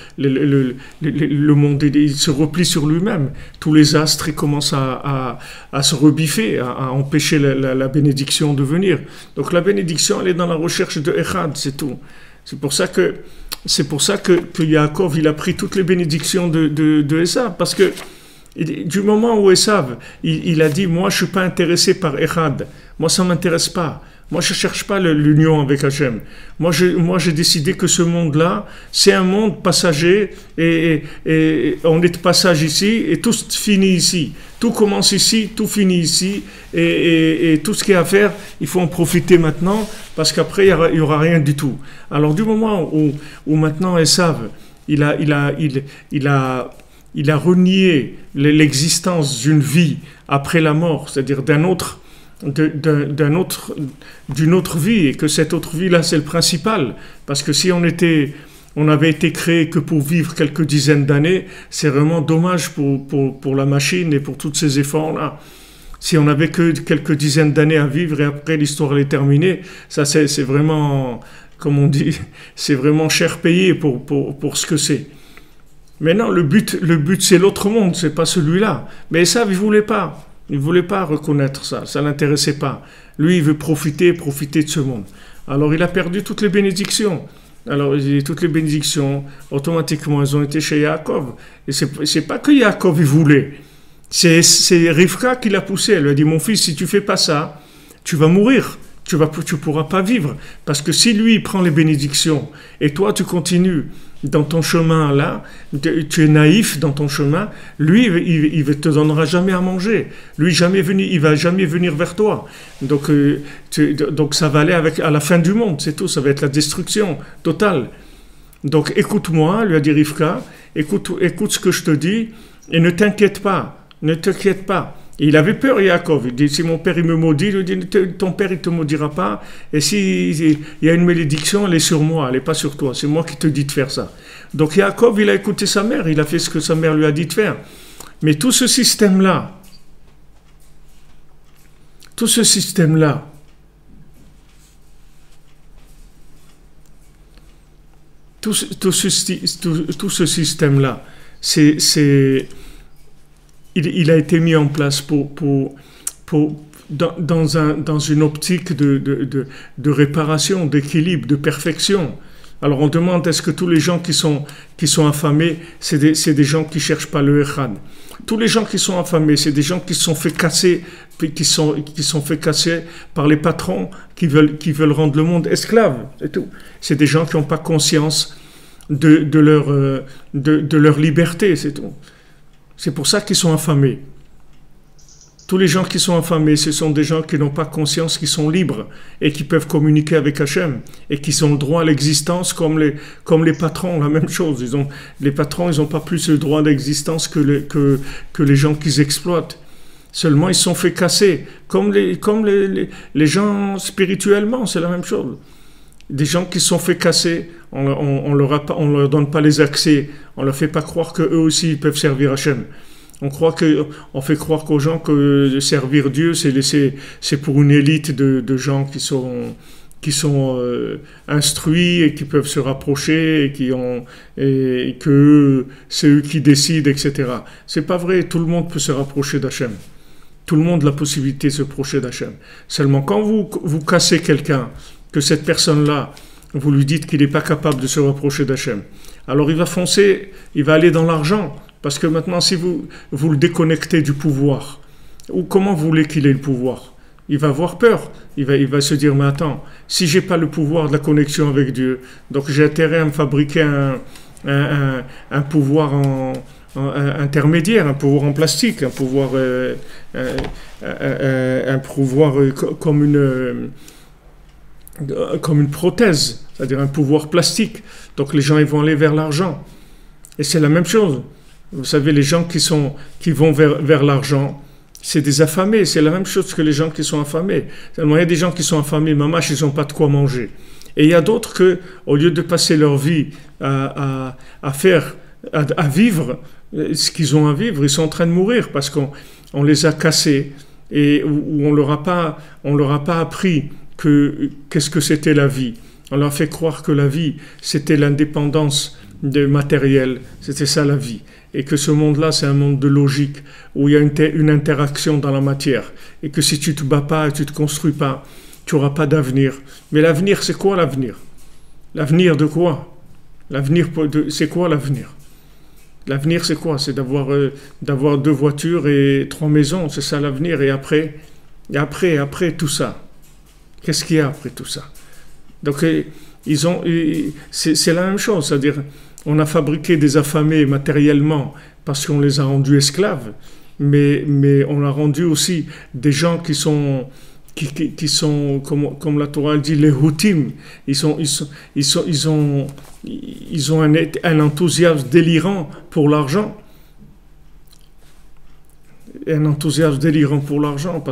monde il se replie sur lui-même. Tous les astres ils commencent à se rebiffer, à empêcher la bénédiction de venir. Donc la bénédiction, elle est dans la recherche de Echad, c'est tout. C'est pour ça que Yaakov il a pris toutes les bénédictions de Esav, parce que du moment où Esav il a dit moi je suis pas intéressé par Echad, moi ça m'intéresse pas. Moi, je ne cherche pas l'union avec Hachem. Moi, j'ai décidé que ce monde-là, c'est un monde passager et on est de passage ici et tout finit ici. Tout commence ici, tout finit ici et tout ce qu'il y a à faire, il faut en profiter maintenant parce qu'après, il n'y aura rien du tout. Alors, du moment où maintenant Esav, il a renié l'existence d'une vie après la mort, c'est-à-dire d'une autre vie, et que cette autre vie là c'est le principal, parce que si on avait été créé que pour vivre quelques dizaines d'années, c'est vraiment dommage pour la machine et pour tous ces efforts là. Si on avait que quelques dizaines d'années à vivre et après l'histoire elle est terminée, ça c'est vraiment, comme on dit, c'est vraiment cher payé pour ce que c'est. Mais non, le but c'est l'autre monde, c'est pas celui-là. Mais ça, il voulait pas. Il ne voulait pas reconnaître ça, ça ne l'intéressait pas. Lui, il veut profiter de ce monde. Alors, il a perdu toutes les bénédictions. Alors, toutes les bénédictions, automatiquement, elles ont été chez Yaakov. Et c'est pas que Yaakov, il voulait. C'est Rivka qui l'a poussé. Elle lui a dit, mon fils, si tu fais pas ça, tu vas mourir. Tu pourras pas vivre. Parce que si lui, il prend les bénédictions, et toi, tu continues dans ton chemin là, tu es naïf dans ton chemin, lui, il ne te donnera jamais à manger. Lui, il va jamais venir vers toi. Donc ça va aller à la fin du monde, c'est tout. Ça va être la destruction totale. Donc écoute-moi, lui a dit Rivka, écoute ce que je te dis, et ne t'inquiète pas. Et il avait peur, Yaakov. Il dit, si mon père il me maudit, il dit, ton père il te maudira pas. Et s'il y a une malédiction, elle est sur moi, elle n'est pas sur toi. C'est moi qui te dis de faire ça. Donc Yaakov, il a écouté sa mère, il a fait ce que sa mère lui a dit de faire. Mais tout ce système-là, tout ce système-là, il a été mis en place dans une optique de réparation, d'équilibre, de perfection. Alors on demande, est-ce que tous les gens qui sont affamés, c'est des gens qui ne cherchent pas le Echad? Tous les gens qui sont affamés, c'est des gens qui se sont fait casser, qui sont fait casser par les patrons qui veulent rendre le monde esclave, c'est tout. C'est des gens qui n'ont pas conscience de leur liberté, c'est tout. C'est pour ça qu'ils sont affamés. Tous les gens qui sont affamés, ce sont des gens qui n'ont pas conscience qu'ils sont libres et qui peuvent communiquer avec Hachem et qui ont le droit à l'existence comme les patrons, la même chose. Les patrons, ils n'ont pas plus le droit d'existence que les gens qu'ils exploitent. Seulement, ils se sont fait casser. Les gens spirituellement, c'est la même chose. Des gens qui se sont fait casser, on leur donne pas les accès, on leur fait pas croire qu'eux aussi ils peuvent servir Hachem. On fait croire qu'aux gens que de servir Dieu, c'est pour une élite de gens qui sont instruits et qui peuvent se rapprocher et que c'est eux qui décident, etc. C'est pas vrai, tout le monde peut se rapprocher d'Hachem. Tout le monde a la possibilité de se rapprocher d'Hachem. Seulement quand vous cassez quelqu'un, que cette personne-là, vous lui dites qu'il n'est pas capable de se rapprocher d'Hachem, alors il va foncer, il va aller dans l'argent, parce que maintenant si vous le déconnectez du pouvoir, ou comment vous voulez qu'il ait le pouvoir? Il va avoir peur, il va se dire, mais attends, si j'ai pas le pouvoir de la connexion avec Dieu, donc j'ai intérêt à me fabriquer un pouvoir intermédiaire, un pouvoir en plastique, un pouvoir comme une prothèse, c'est-à-dire un pouvoir plastique. Donc les gens ils vont aller vers l'argent. Et c'est la même chose. Vous savez, les gens qui vont vers l'argent, c'est des affamés. C'est la même chose que les gens qui sont affamés. Seulement, il y a des gens qui sont affamés, mamache, ils n'ont pas de quoi manger. Et il y a d'autres que, au lieu de passer leur vie à vivre ce qu'ils ont à vivre, ils sont en train de mourir parce qu'on les a cassés et où on leur a pas appris qu'est-ce que c'était la vie. On leur a fait croire que la vie, c'était l'indépendance matérielle, c'était ça la vie. Et que ce monde-là, c'est un monde de logique, où il y a une interaction dans la matière. Et que si tu ne te bats pas et tu ne te construis pas, tu n'auras pas d'avenir. Mais l'avenir, c'est quoi l'avenir? L'avenir de quoi? C'est quoi l'avenir? L'avenir, c'est quoi? C'est d'avoir 2 voitures et 3 maisons, c'est ça l'avenir. Et après tout ça, qu'est-ce qu'il y a après tout ça? Donc, c'est la même chose, c'est-à-dire, on a fabriqué des affamés matériellement parce qu'on les a rendus esclaves, mais on a rendu aussi des gens qui sont comme la Torah dit, les Houtim. Ils ont un enthousiasme délirant pour l'argent. Un enthousiasme délirant pour l'argent.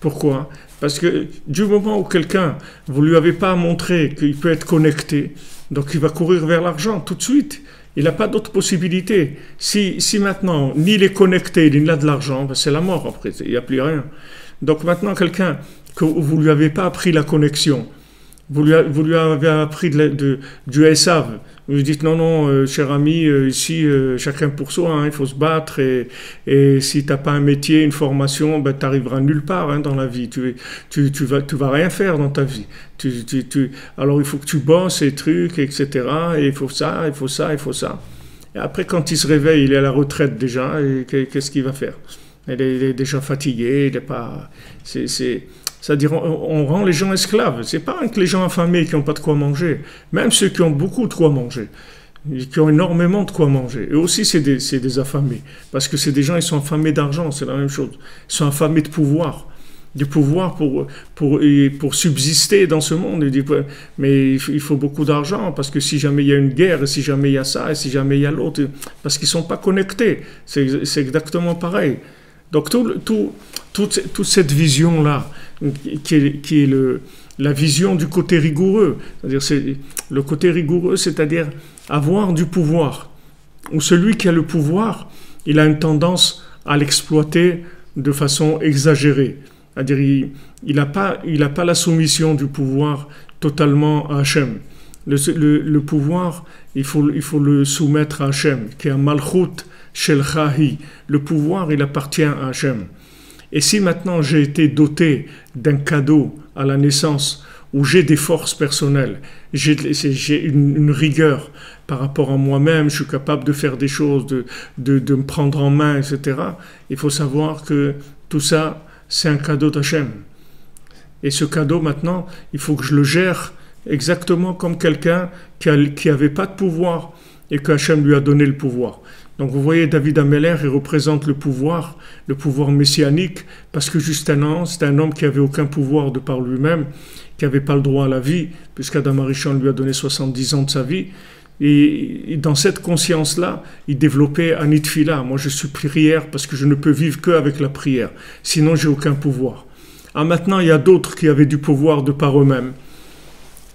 Pourquoi? Parce que du moment où quelqu'un, vous ne lui avez pas montré qu'il peut être connecté, donc il va courir vers l'argent tout de suite. Il n'a pas d'autre possibilité. Si maintenant, ni il est connecté, ni il a de l'argent, ben c'est la mort après, il n'y a plus rien. Donc maintenant, quelqu'un que vous ne lui avez pas appris la connexion, vous lui avez appris du Esav, vous lui dites non, cher ami, ici, chacun pour soi, hein, il faut se battre, et si tu n'as pas un métier, une formation, ben, tu n'arriveras nulle part hein, dans la vie, tu vas rien faire dans ta vie. Alors il faut que tu bosses et trucs, etc., et il faut ça, il faut ça, il faut ça. Et après, quand il se réveille, il est à la retraite déjà, et qu'est-ce qu'il va faire? Il est déjà fatigué, il n'est pas... C'est-à-dire, on rend les gens esclaves. C'est pas que les gens affamés qui n'ont pas de quoi manger. Même ceux qui ont beaucoup de quoi manger, qui ont énormément de quoi manger. Eux aussi, c'est des affamés. Parce que c'est des gens, ils sont affamés d'argent, c'est la même chose. Ils sont affamés de pouvoir. Du pouvoir pour subsister dans ce monde. Mais il faut beaucoup d'argent, parce que si jamais il y a une guerre, et si jamais il y a ça, et si jamais il y a l'autre, parce qu'ils ne sont pas connectés. C'est exactement pareil. Donc toute cette vision-là, qui est la vision du côté rigoureux, c'est-à-dire le côté rigoureux, c'est-à-dire avoir du pouvoir, où celui qui a le pouvoir, il a une tendance à l'exploiter de façon exagérée. C'est-à-dire il n'a pas la soumission du pouvoir totalement à Hachem. Le pouvoir, il faut le soumettre à Hachem, qui est un malchut shel chahi. Le pouvoir, il appartient à Hachem. Et si maintenant j'ai été doté d'un cadeau à la naissance, où j'ai des forces personnelles, j'ai une rigueur par rapport à moi-même, je suis capable de faire des choses, de me prendre en main, etc. Il faut savoir que tout ça, c'est un cadeau d'Hachem. Et ce cadeau, maintenant, il faut que je le gère exactement comme quelqu'un qui n'avait pas de pouvoir et que Hachem lui a donné le pouvoir. Donc vous voyez, David Ameller, il représente le pouvoir messianique, parce que justement, c'est un homme qui n'avait aucun pouvoir de par lui-même, qui n'avait pas le droit à la vie, puisqu'Adam Arishon lui a donné 70 ans de sa vie, Et dans cette conscience-là, il développait un itfila. Moi, je suis prière parce que je ne peux vivre qu'avec la prière. Sinon, j'ai aucun pouvoir. Ah, maintenant, il y a d'autres qui avaient du pouvoir de par eux-mêmes.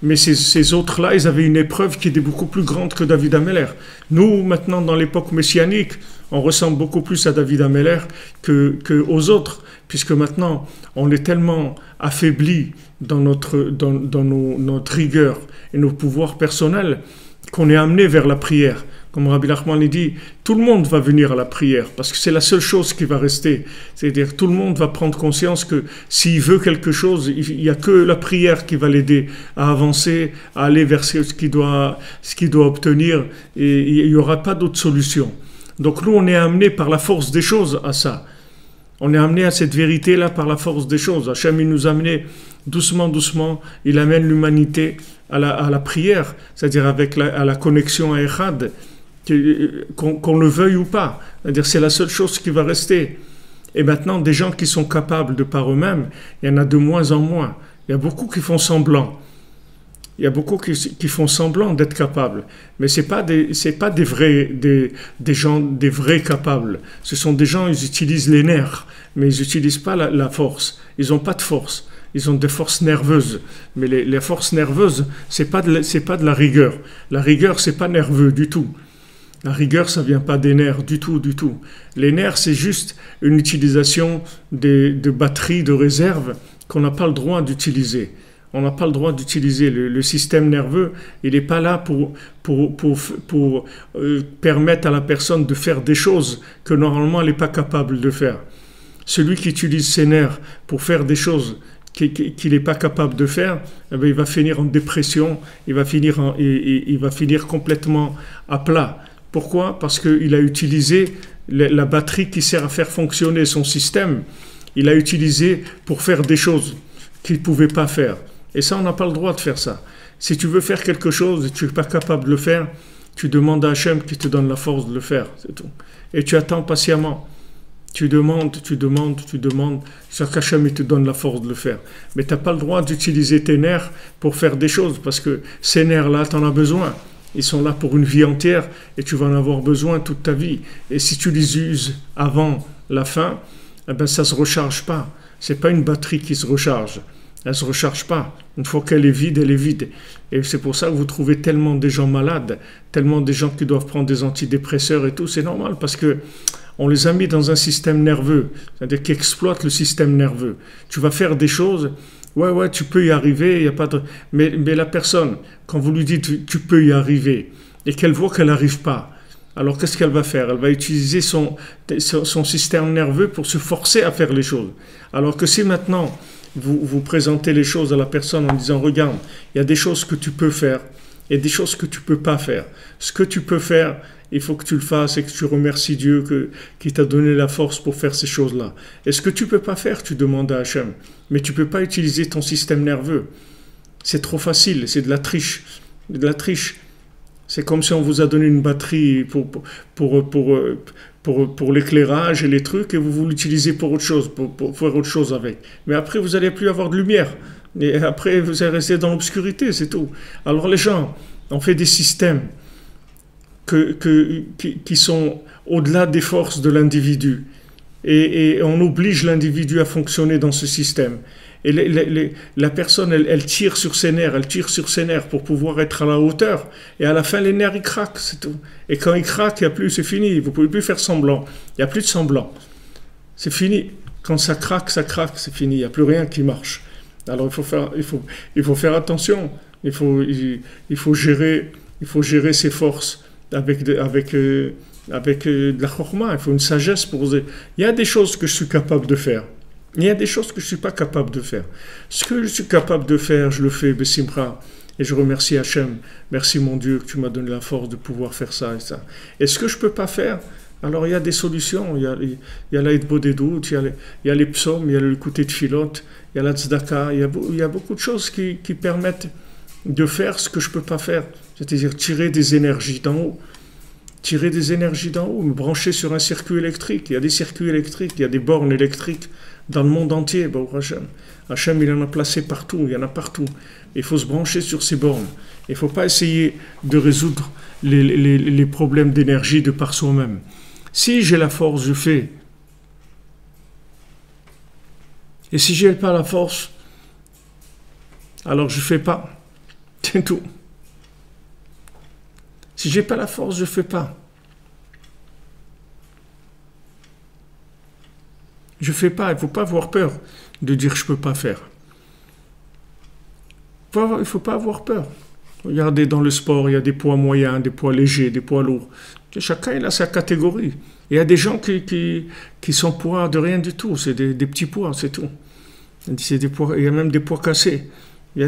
Mais ces autres-là, ils avaient une épreuve qui était beaucoup plus grande que David Ameller. Nous, maintenant, dans l'époque messianique, on ressemble beaucoup plus à David Ameller que aux autres, puisque maintenant, on est tellement affaibli dans notre rigueur et nos pouvoirs personnels qu'on est amené vers la prière. Comme Rabbi Nachman dit, tout le monde va venir à la prière, parce que c'est la seule chose qui va rester. C'est-à-dire tout le monde va prendre conscience que s'il veut quelque chose, il n'y a que la prière qui va l'aider à avancer, à aller vers ce qu'il doit obtenir, et il n'y aura pas d'autre solution. Donc nous, on est amené par la force des choses à ça. On est amené à cette vérité-là par la force des choses. Hachem, il nous a amené doucement, doucement, il amène l'humanité à la prière, c'est-à-dire à la connexion à Echad, qu'on le veuille ou pas. C'est-à-dire c'est la seule chose qui va rester. Et maintenant, des gens qui sont capables de par eux-mêmes, il y en a de moins en moins. Il y a beaucoup qui font semblant. Il y a beaucoup qui font semblant d'être capables, mais c'est pas des vrais capables. Ce sont des gens, ils utilisent les nerfs, mais ils n'utilisent pas la force. Ils n'ont pas de force. Ils ont des forces nerveuses, mais les forces nerveuses, c'est pas de la rigueur. La rigueur, c'est pas nerveux du tout. La rigueur, ça vient pas des nerfs du tout, du tout. Les nerfs, c'est juste une utilisation de batteries de réserve qu'on n'a pas le droit d'utiliser. On n'a pas le droit d'utiliser le système nerveux. Il n'est pas là pour permettre à la personne de faire des choses que normalement elle n'est pas capable de faire. Celui qui utilise ses nerfs pour faire des choses qu'il n'est pas capable de faire, eh bien, il va finir en dépression, il va finir complètement à plat. Pourquoi? Parce qu'il a utilisé la batterie qui sert à faire fonctionner son système, il a utilisé pour faire des choses qu'il ne pouvait pas faire. Et ça, on n'a pas le droit de faire ça. Si tu veux faire quelque chose et tu n'es pas capable de le faire, tu demandes à Hachem qui te donne la force de le faire, c'est tout. Et tu attends patiemment. Tu demandes, jusqu'à qu'Hachem te donne la force de le faire. Mais tu n'as pas le droit d'utiliser tes nerfs pour faire des choses, parce que ces nerfs-là, tu en as besoin. Ils sont là pour une vie entière et tu vas en avoir besoin toute ta vie. Et si tu les uses avant la fin, eh ben, ça ne se recharge pas. Ce n'est pas une batterie qui se recharge. Elle ne se recharge pas. Une fois qu'elle est vide, elle est vide. Et c'est pour ça que vous trouvez tellement de gens malades, tellement de gens qui doivent prendre des antidépresseurs et tout. C'est normal parce que on les a mis dans un système nerveux, c'est-à-dire qui exploite le système nerveux. Tu vas faire des choses, ouais, tu peux y arriver, il y a pas de... mais la personne, quand vous lui dites tu peux y arriver, et qu'elle voit qu'elle n'arrive pas, alors qu'est-ce qu'elle va faire? Elle va utiliser son système nerveux pour se forcer à faire les choses. Alors que si maintenant vous présentez les choses à la personne en disant regarde, il y a des choses que tu peux faire et des choses que tu ne peux pas faire. Ce que tu peux faire, il faut que tu le fasses et que tu remercies Dieu qui t'a donné la force pour faire ces choses-là. Et ce que tu ne peux pas faire, tu demandes à Hachem. Mais tu ne peux pas utiliser ton système nerveux. C'est trop facile, c'est de la triche. De la triche. C'est comme si on vous a donné une batterie pour l'éclairage et les trucs et vous l'utilisez pour autre chose, pour faire autre chose avec. Mais après, vous n'allez plus avoir de lumière. Et après, vous allez rester dans l'obscurité, c'est tout. Alors les gens, on fait des systèmes qui sont au-delà des forces de l'individu. Et on oblige l'individu à fonctionner dans ce système. Et la personne, elle tire sur ses nerfs, pour pouvoir être à la hauteur. Et à la fin, les nerfs, ils craquent, c'est tout. Et quand ils craquent, c'est fini. Vous ne pouvez plus faire semblant. Il n'y a plus de semblant. C'est fini. Quand ça craque, c'est fini. Il n'y a plus rien qui marche. Alors il faut faire attention. Il faut gérer ses forces avec de la chorma. Il faut une sagesse pour oser. Il y a des choses que je suis capable de faire. Il y a des choses que je ne suis pas capable de faire. Ce que je suis capable de faire, je le fais, Bessimcha. Et je remercie Hachem. Merci mon Dieu que tu m'as donné la force de pouvoir faire ça et ça. Et ce que je ne peux pas faire, alors il y a des solutions. Il y a l'aide bodédout, il y a les psaumes, il y a le côté de filote, il y a la tzedaka. Il y a beaucoup de choses qui permettent de faire ce que je ne peux pas faire. C'est-à-dire tirer des énergies d'en haut. Me brancher sur un circuit électrique. Il y a des circuits électriques, il y a des bornes électriques dans le monde entier, Baruch Hashem. Hashem, il en a placé partout, il y en a partout. Il faut se brancher sur ces bornes. Il ne faut pas essayer de résoudre les problèmes d'énergie de par soi-même. Si j'ai la force, je fais. Et si je n'ai pas la force, alors je ne fais pas. C'est tout. Si je n'ai pas la force, je ne fais pas. Je ne fais pas. Il ne faut pas avoir peur de dire je ne peux pas faire. Il ne faut pas avoir peur. Regardez, dans le sport, il y a des poids moyens, des poids légers, des poids lourds. Chacun il a sa catégorie. Il y a des gens qui sont poids de rien du tout. C'est des petits poids, c'est tout. C'est des poids, il y a même des poids cassés. Il y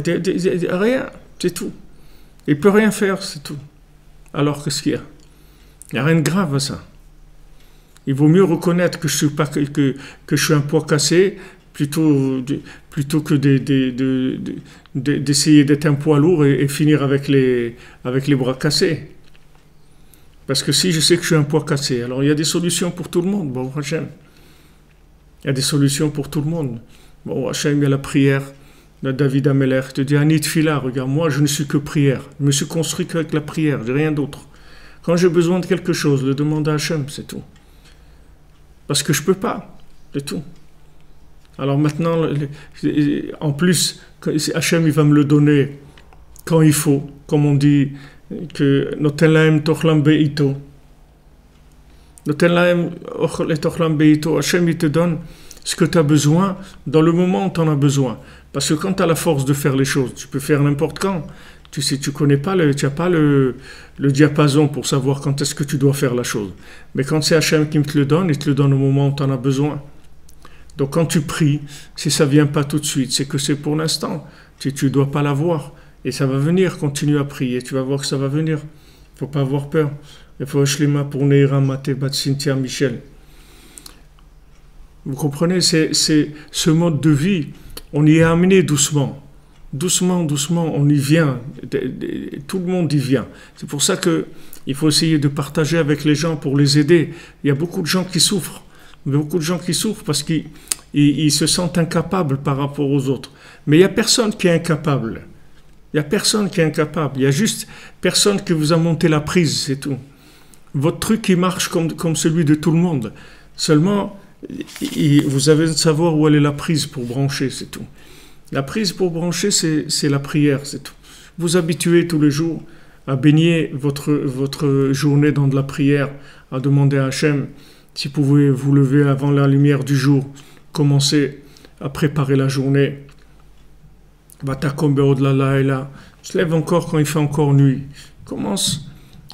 a rien, c'est tout. Il ne peut rien faire, c'est tout. Alors qu'est-ce qu'il y a? Il n'y a rien de grave à ça. Il vaut mieux reconnaître que je suis un poids cassé plutôt que d'essayer d'être un poids lourd et finir avec les bras cassés. Parce que si je sais que je suis un poids cassé, alors il y a des solutions pour tout le monde, bon Hachem. Il y a des solutions pour tout le monde. Bon Hachem, il y a la prière de David Ameler. Il te dit, Anit Fila, regarde, moi je ne suis que prière. Je me suis construit qu'avec la prière, j'ai rien d'autre. Quand j'ai besoin de quelque chose, le demande à Hachem, c'est tout. Parce que je ne peux pas, c'est tout. Alors maintenant, en plus, Hachem il va me le donner quand il faut, comme on dit, que Notelaim Tochlam Beito. Notelaim Tochlam Beito. Hachem il te donne ce que tu as besoin dans le moment où tu en as besoin. Parce que quand tu as la force de faire les choses, tu peux faire n'importe quand. Tu sais, tu n'as pas le diapason pour savoir quand est-ce que tu dois faire la chose. Mais quand c'est Hachem qui te le donne, il te le donne au moment où tu en as besoin. Donc quand tu pries, si ça ne vient pas tout de suite, c'est que c'est pour l'instant. Tu ne dois pas l'avoir. Et ça va venir, continue à prier. Tu vas voir que ça va venir. Il ne faut pas avoir peur. Il faut Shlema pour Neira Maté Bat Cynthia Michel. Vous comprenez, c'est ce mode de vie, on y est amené doucement. Doucement, doucement, on y vient. Tout le monde y vient. C'est pour ça qu'il faut essayer de partager avec les gens pour les aider. Il y a beaucoup de gens qui souffrent. Beaucoup de gens qui souffrent parce qu'ils se sentent incapables par rapport aux autres. Mais il n'y a personne qui est incapable. Il n'y a personne qui est incapable. Il y a juste personne qui vous a monté la prise, c'est tout. Votre truc, il marche comme celui de tout le monde. Seulement, vous avez de savoir où elle est la prise pour brancher, c'est tout. La prise pour brancher, c'est la prière, c'est tout. Vous habituez tous les jours à baigner votre journée dans de la prière, à demander à Hachem, si vous pouvez vous lever avant la lumière du jour, commencez à préparer la journée. Se lève encore quand il fait encore nuit.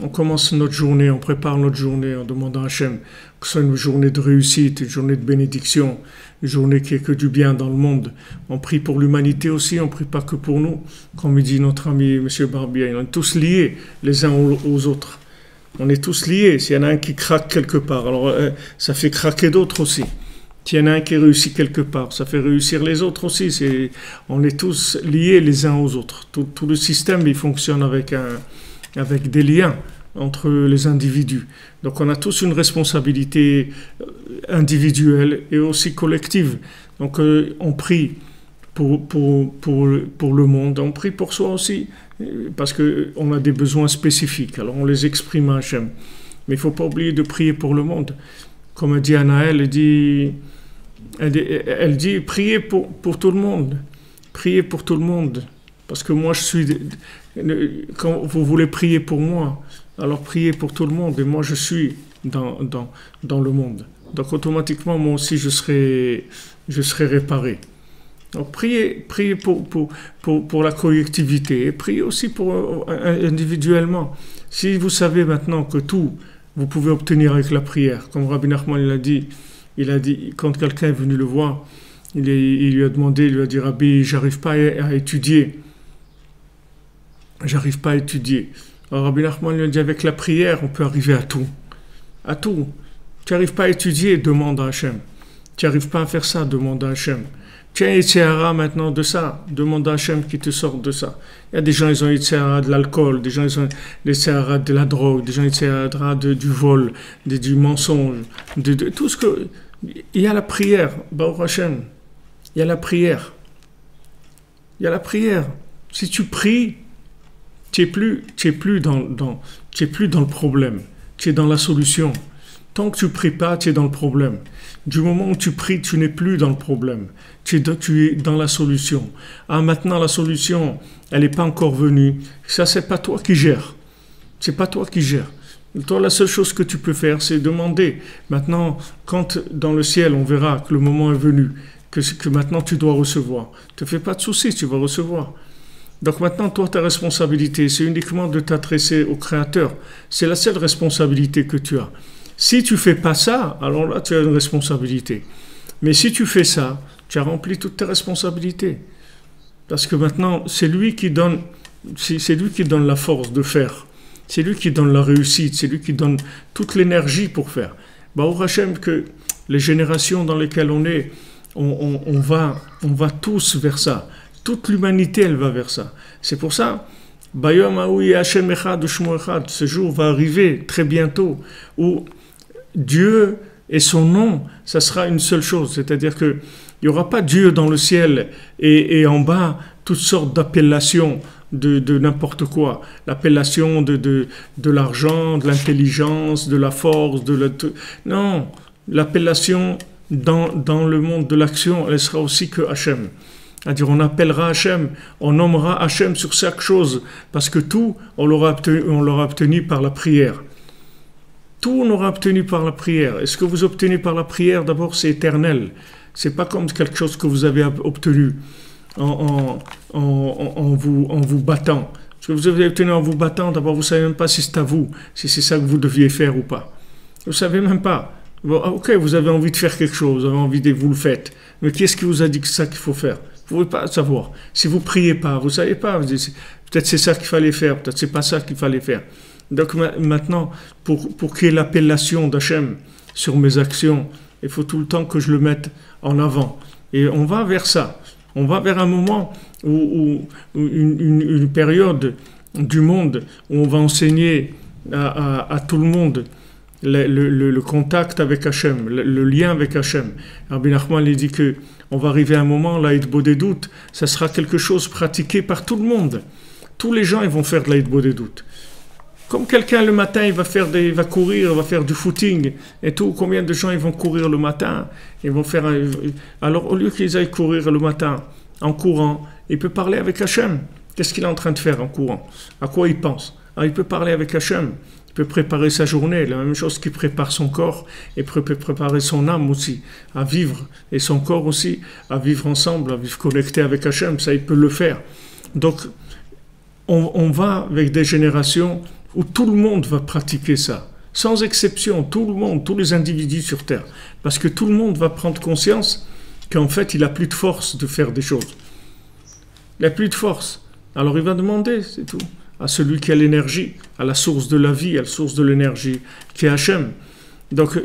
On commence notre journée, on prépare notre journée en demandant à Hachem que ce soit une journée de réussite, une journée de bénédiction, une journée qui est que du bien dans le monde. On prie pour l'humanité aussi, on ne prie pas que pour nous. Comme il dit notre ami M. Barbier, on est tous liés les uns aux autres. On est tous liés. S'il y en a un qui craque quelque part, alors ça fait craquer d'autres aussi. S'il y en a un qui réussit quelque part, ça fait réussir les autres aussi. On est tous liés les uns aux autres. Tout le système, il fonctionne avec des liens entre les individus. Donc on a tous une responsabilité individuelle et aussi collective. Donc on prie pour le monde, on prie pour soi aussi, parce qu'on a des besoins spécifiques. Alors on les exprime à Hachem. Mais il ne faut pas oublier de prier pour le monde. Comme a dit Anaël, elle dit priez pour tout le monde. Priez pour tout le monde. Parce que moi, quand vous voulez prier pour moi, alors priez pour tout le monde. Et moi, je suis dans le monde. Donc, automatiquement, moi aussi, je serai réparé. Donc, priez pour la collectivité. Et priez aussi individuellement. Si vous savez maintenant que tout, vous pouvez obtenir avec la prière. Comme Rabbi Nachman il a dit, quand quelqu'un est venu le voir, il lui a demandé, il lui a dit, Rabbi, j'arrive pas à étudier. J'arrive pas à étudier. Alors Rabbi Nachman lui a dit, avec la prière, on peut arriver à tout. À tout. Tu n'arrives pas à étudier, demande à Hachem. Tu n'arrives pas à faire ça, demande à Hachem. Tu as Yitzhara maintenant de ça, demande à Hachem qui te sorte de ça. Il y a des gens, ils ont Yitzhara de l'alcool, des gens, ils ont Yitzhara de la drogue, des gens, Yitzhara du vol, du mensonge, de tout ce que... Il y a la prière, Baruch Hashem. Il y a la prière. Il y a la prière. Si tu pries, tu es plus dans le problème. Tu es dans la solution. Tant que tu ne pries pas, tu es dans le problème. Du moment où tu pries, tu n'es plus dans le problème. Tu es dans la solution. Ah, maintenant, la solution, elle n'est pas encore venue. Ça, c'est pas toi qui gères. C'est pas toi qui gères. Toi, la seule chose que tu peux faire, c'est demander. Maintenant, quand dans le ciel, on verra que le moment est venu, que maintenant tu dois recevoir. Ne te fais pas de soucis, tu vas recevoir. Donc maintenant, toi, ta responsabilité, c'est uniquement de t'adresser au Créateur. C'est la seule responsabilité que tu as. Si tu ne fais pas ça, alors là, tu as une responsabilité. Mais si tu fais ça, tu as rempli toutes tes responsabilités. Parce que maintenant, c'est lui qui donne la force de faire. C'est lui qui donne la réussite. C'est lui qui donne toute l'énergie pour faire. Baruch Hashem, que les générations dans lesquelles on est, on va tous vers ça. Toute l'humanité, elle va vers ça. C'est pour ça, Bayom Haoui Hashem Echad Ushmo Echad, ce jour va arriver très bientôt, où Dieu et son nom, ça sera une seule chose. C'est-à-dire qu'il n'y aura pas Dieu dans le ciel et en bas, toutes sortes d'appellations de n'importe quoi. L'appellation de l'argent, de l'intelligence, de la force, non, l'appellation dans le monde de l'action, elle sera aussi que Hachem. C'est-à-dire, on appellera Hachem, on nommera Hachem sur chaque chose, parce que tout, on l'aura obtenu par la prière. Tout, on aura obtenu par la prière. Et ce que vous obtenez par la prière, d'abord, c'est éternel. C'est pas comme quelque chose que vous avez obtenu en vous battant. Ce que vous avez obtenu en vous battant, d'abord, vous ne savez même pas si c'est à vous, si c'est ça que vous deviez faire ou pas. Vous ne savez même pas. Bon, ok, vous avez envie de faire quelque chose, vous avez envie de vous le faites. Mais qui est-ce qui vous a dit que c'est ça qu'il faut faire? Vous ne pouvez pas savoir. Si vous ne priez pas, vous ne savez pas. Vous dites, peut-être c'est ça qu'il fallait faire, peut-être c'est pas ça qu'il fallait faire. Donc maintenant, pour qu'il y ait l'appellation d'Hachem sur mes actions, il faut tout le temps que je le mette en avant. Et on va vers ça. On va vers un moment où une période du monde où on va enseigner à tout le monde le contact avec Hachem, le lien avec Hachem. Rabbi Nachman il dit que on va arriver à un moment, l'Aïd Bodedout, ça sera quelque chose pratiqué par tout le monde. Tous les gens ils vont faire de l'Aïd Bodedout. Comme quelqu'un le matin, il va courir, il va faire du footing et tout. Combien de gens ils vont courir le matin? Ils vont faire. Alors au lieu qu'ils aillent courir le matin en courant, il peut parler avec Hachem. Qu'est-ce qu'il est en train de faire en courant? À quoi il pense? Alors, il peut parler avec Hachem. Il peut préparer sa journée, la même chose qu'il prépare son corps et peut préparer son âme aussi à vivre et son corps aussi à vivre ensemble, à vivre connecté avec Hachem. Ça, il peut le faire. Donc, on va avec des générations où tout le monde va pratiquer ça. Sans exception, tout le monde, tous les individus sur Terre. Parce que tout le monde va prendre conscience qu'en fait, il n'a plus de force de faire des choses. Il n'a plus de force. Alors il va demander, c'est tout, à celui qui a l'énergie, à la source de la vie, à la source de l'énergie, qui est Hachem. Donc,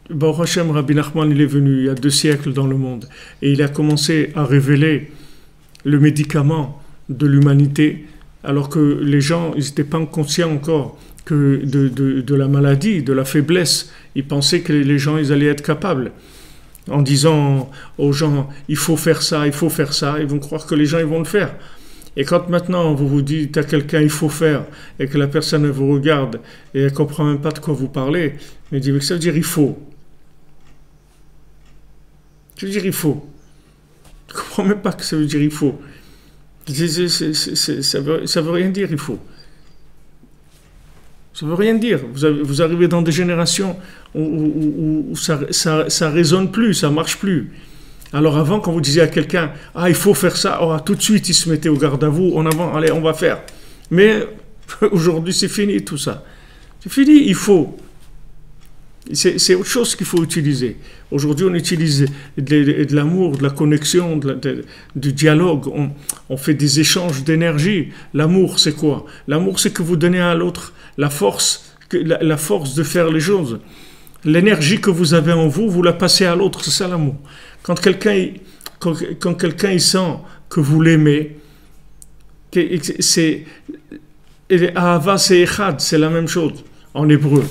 Baruch Hashem, Rabbi Nachman, il est venu il y a 2 siècles dans le monde. Et il a commencé à révéler le médicament de l'humanité, alors que les gens, ils n'étaient pas conscients encore que de la maladie, de la faiblesse. Ils pensaient que les gens, ils allaient être capables. En disant aux gens, il faut faire ça, ils vont croire que les gens, ils vont le faire. Et quand maintenant, vous dites à quelqu'un, il faut faire, et que la personne, elle vous regarde, et elle ne comprend même pas de quoi vous parlez, elle dit, mais ça veut dire il faut. Ça veut dire il faut. Je ne comprends même pas que ça veut dire il faut. Ça veut rien dire, il faut. Ça veut rien dire. Vous arrivez dans des générations où ça résonne plus, ça marche plus. Alors avant, quand vous disiez à quelqu'un, ah, il faut faire ça, oh, tout de suite, il se mettait au garde à vous, en avant, allez, on va faire. Mais aujourd'hui, c'est fini tout ça. C'est fini, il faut. C'est autre chose qu'il faut utiliser. Aujourd'hui, on utilise de l'amour, de la connexion, du dialogue. On fait des échanges d'énergie. L'amour, c'est quoi? L'amour, c'est que vous donnez à l'autre la force de faire les choses. L'énergie que vous avez en vous, vous la passez à l'autre. C'est ça l'amour. Quand quelqu'un il sent que vous l'aimez, c'est Ahava, c'est Echad, c'est la même chose en hébreu.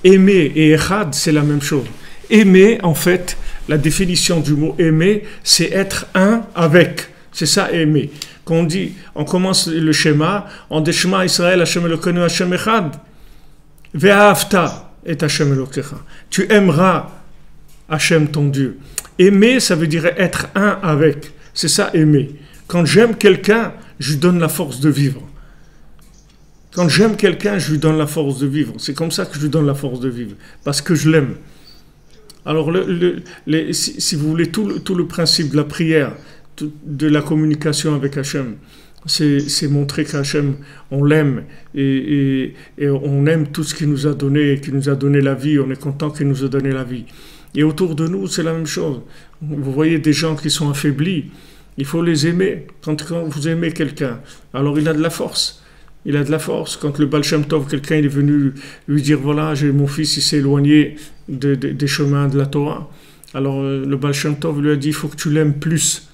Aimer et Echad, c'est la même chose. aimer, en fait, la définition du mot aimer, c'est être un avec. C'est ça, aimer. Quand on dit, on commence le schéma, on dit Shema Israël, Hashem Elokeinu, Hashem Echad, Ve'ahavta et Hashem Elokecha. Tu aimeras Hashem ton Dieu. Aimer, ça veut dire être un avec. C'est ça, aimer. Quand j'aime quelqu'un, je lui donne la force de vivre. Quand j'aime quelqu'un, je lui donne la force de vivre. C'est comme ça que je lui donne la force de vivre. Parce que je l'aime. Alors, si vous voulez, tout le principe de la prière, de la communication avec Hachem, c'est montrer qu'Hachem, on l'aime et on aime tout ce qu'il nous a donné, qu'il nous a donné la vie, on est content qu'il nous a donné la vie. Et autour de nous, c'est la même chose. Vous voyez des gens qui sont affaiblis, il faut les aimer. Quand vous aimez quelqu'un, alors il a de la force. Il a de la force. Quand le Baal Shem Tov, quelqu'un est venu lui dire, voilà, mon fils, il s'est éloigné des chemins de la Torah. Alors le Baal Shem Tov lui a dit, il faut que tu l'aimes plus.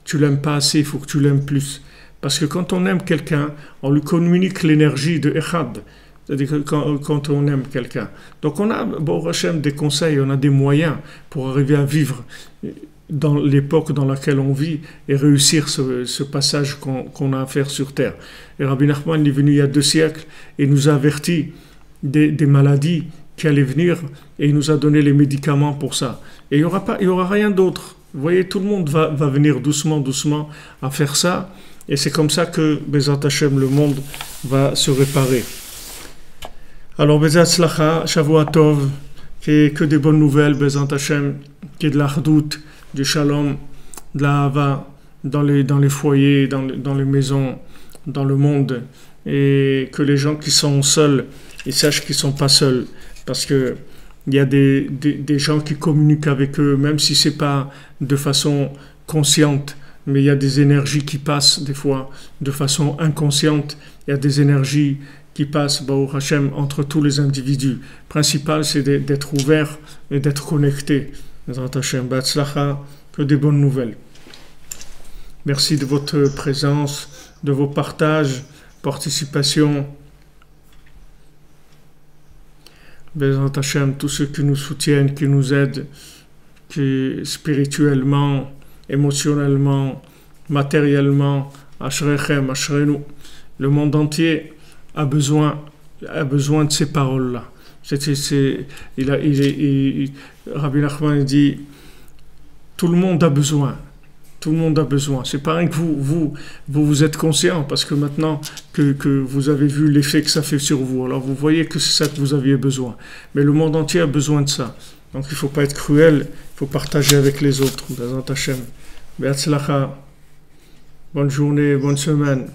Tu l'aimes pas assez, il faut que tu l'aimes plus. Parce que quand on aime quelqu'un, on lui communique l'énergie de Echad. C'est-à-dire que quand on aime quelqu'un. Donc on a, bon, Hachem, des conseils, on a des moyens pour arriver à vivre dans l'époque dans laquelle on vit et réussir ce passage qu'on a à faire sur Terre. Et Rabbi Nachman est venu il y a 2 siècles et nous a averti des maladies qui allaient venir et il nous a donné les médicaments pour ça. Et il y aura rien d'autre. Vous voyez, tout le monde va venir doucement à faire ça et c'est comme ça que, Bezat Hashem, le monde va se réparer. Alors, Bezat Slacha, Shavua Tov, que des bonnes nouvelles, Bezat Hashem, qui est de l'Achdout, du Shalom, de la Hava, dans les foyers, dans les maisons, dans le monde, et que les gens qui sont seuls, ils sachent qu'ils ne sont pas seuls, parce que il y a des gens qui communiquent avec eux, même si ce n'est pas de façon consciente, mais il y a des énergies qui passent des fois de façon inconsciente, il y a des énergies qui passent, Baruch Hashem, entre tous les individus. Le principal, c'est d'être ouvert et d'être connecté. Baruch Hashem, Batzlacha, que des bonnes nouvelles. Merci de votre présence, de vos partages, participation. Baruch Hashem, tous ceux qui nous soutiennent, qui nous aident, qui spirituellement, émotionnellement, matériellement, Ashrechem, Ashrenu, le monde entier a besoin de ces paroles-là. Rabbi Nachman dit, tout le monde a besoin. Tout le monde a besoin. C'est pas rien que vous êtes conscient, parce que maintenant que vous avez vu l'effet que ça fait sur vous, alors vous voyez que c'est ça que vous aviez besoin. Mais le monde entier a besoin de ça. Donc il ne faut pas être cruel, il faut partager avec les autres. Bezat Hashem. Be'atzlacha. Bonne journée, bonne semaine.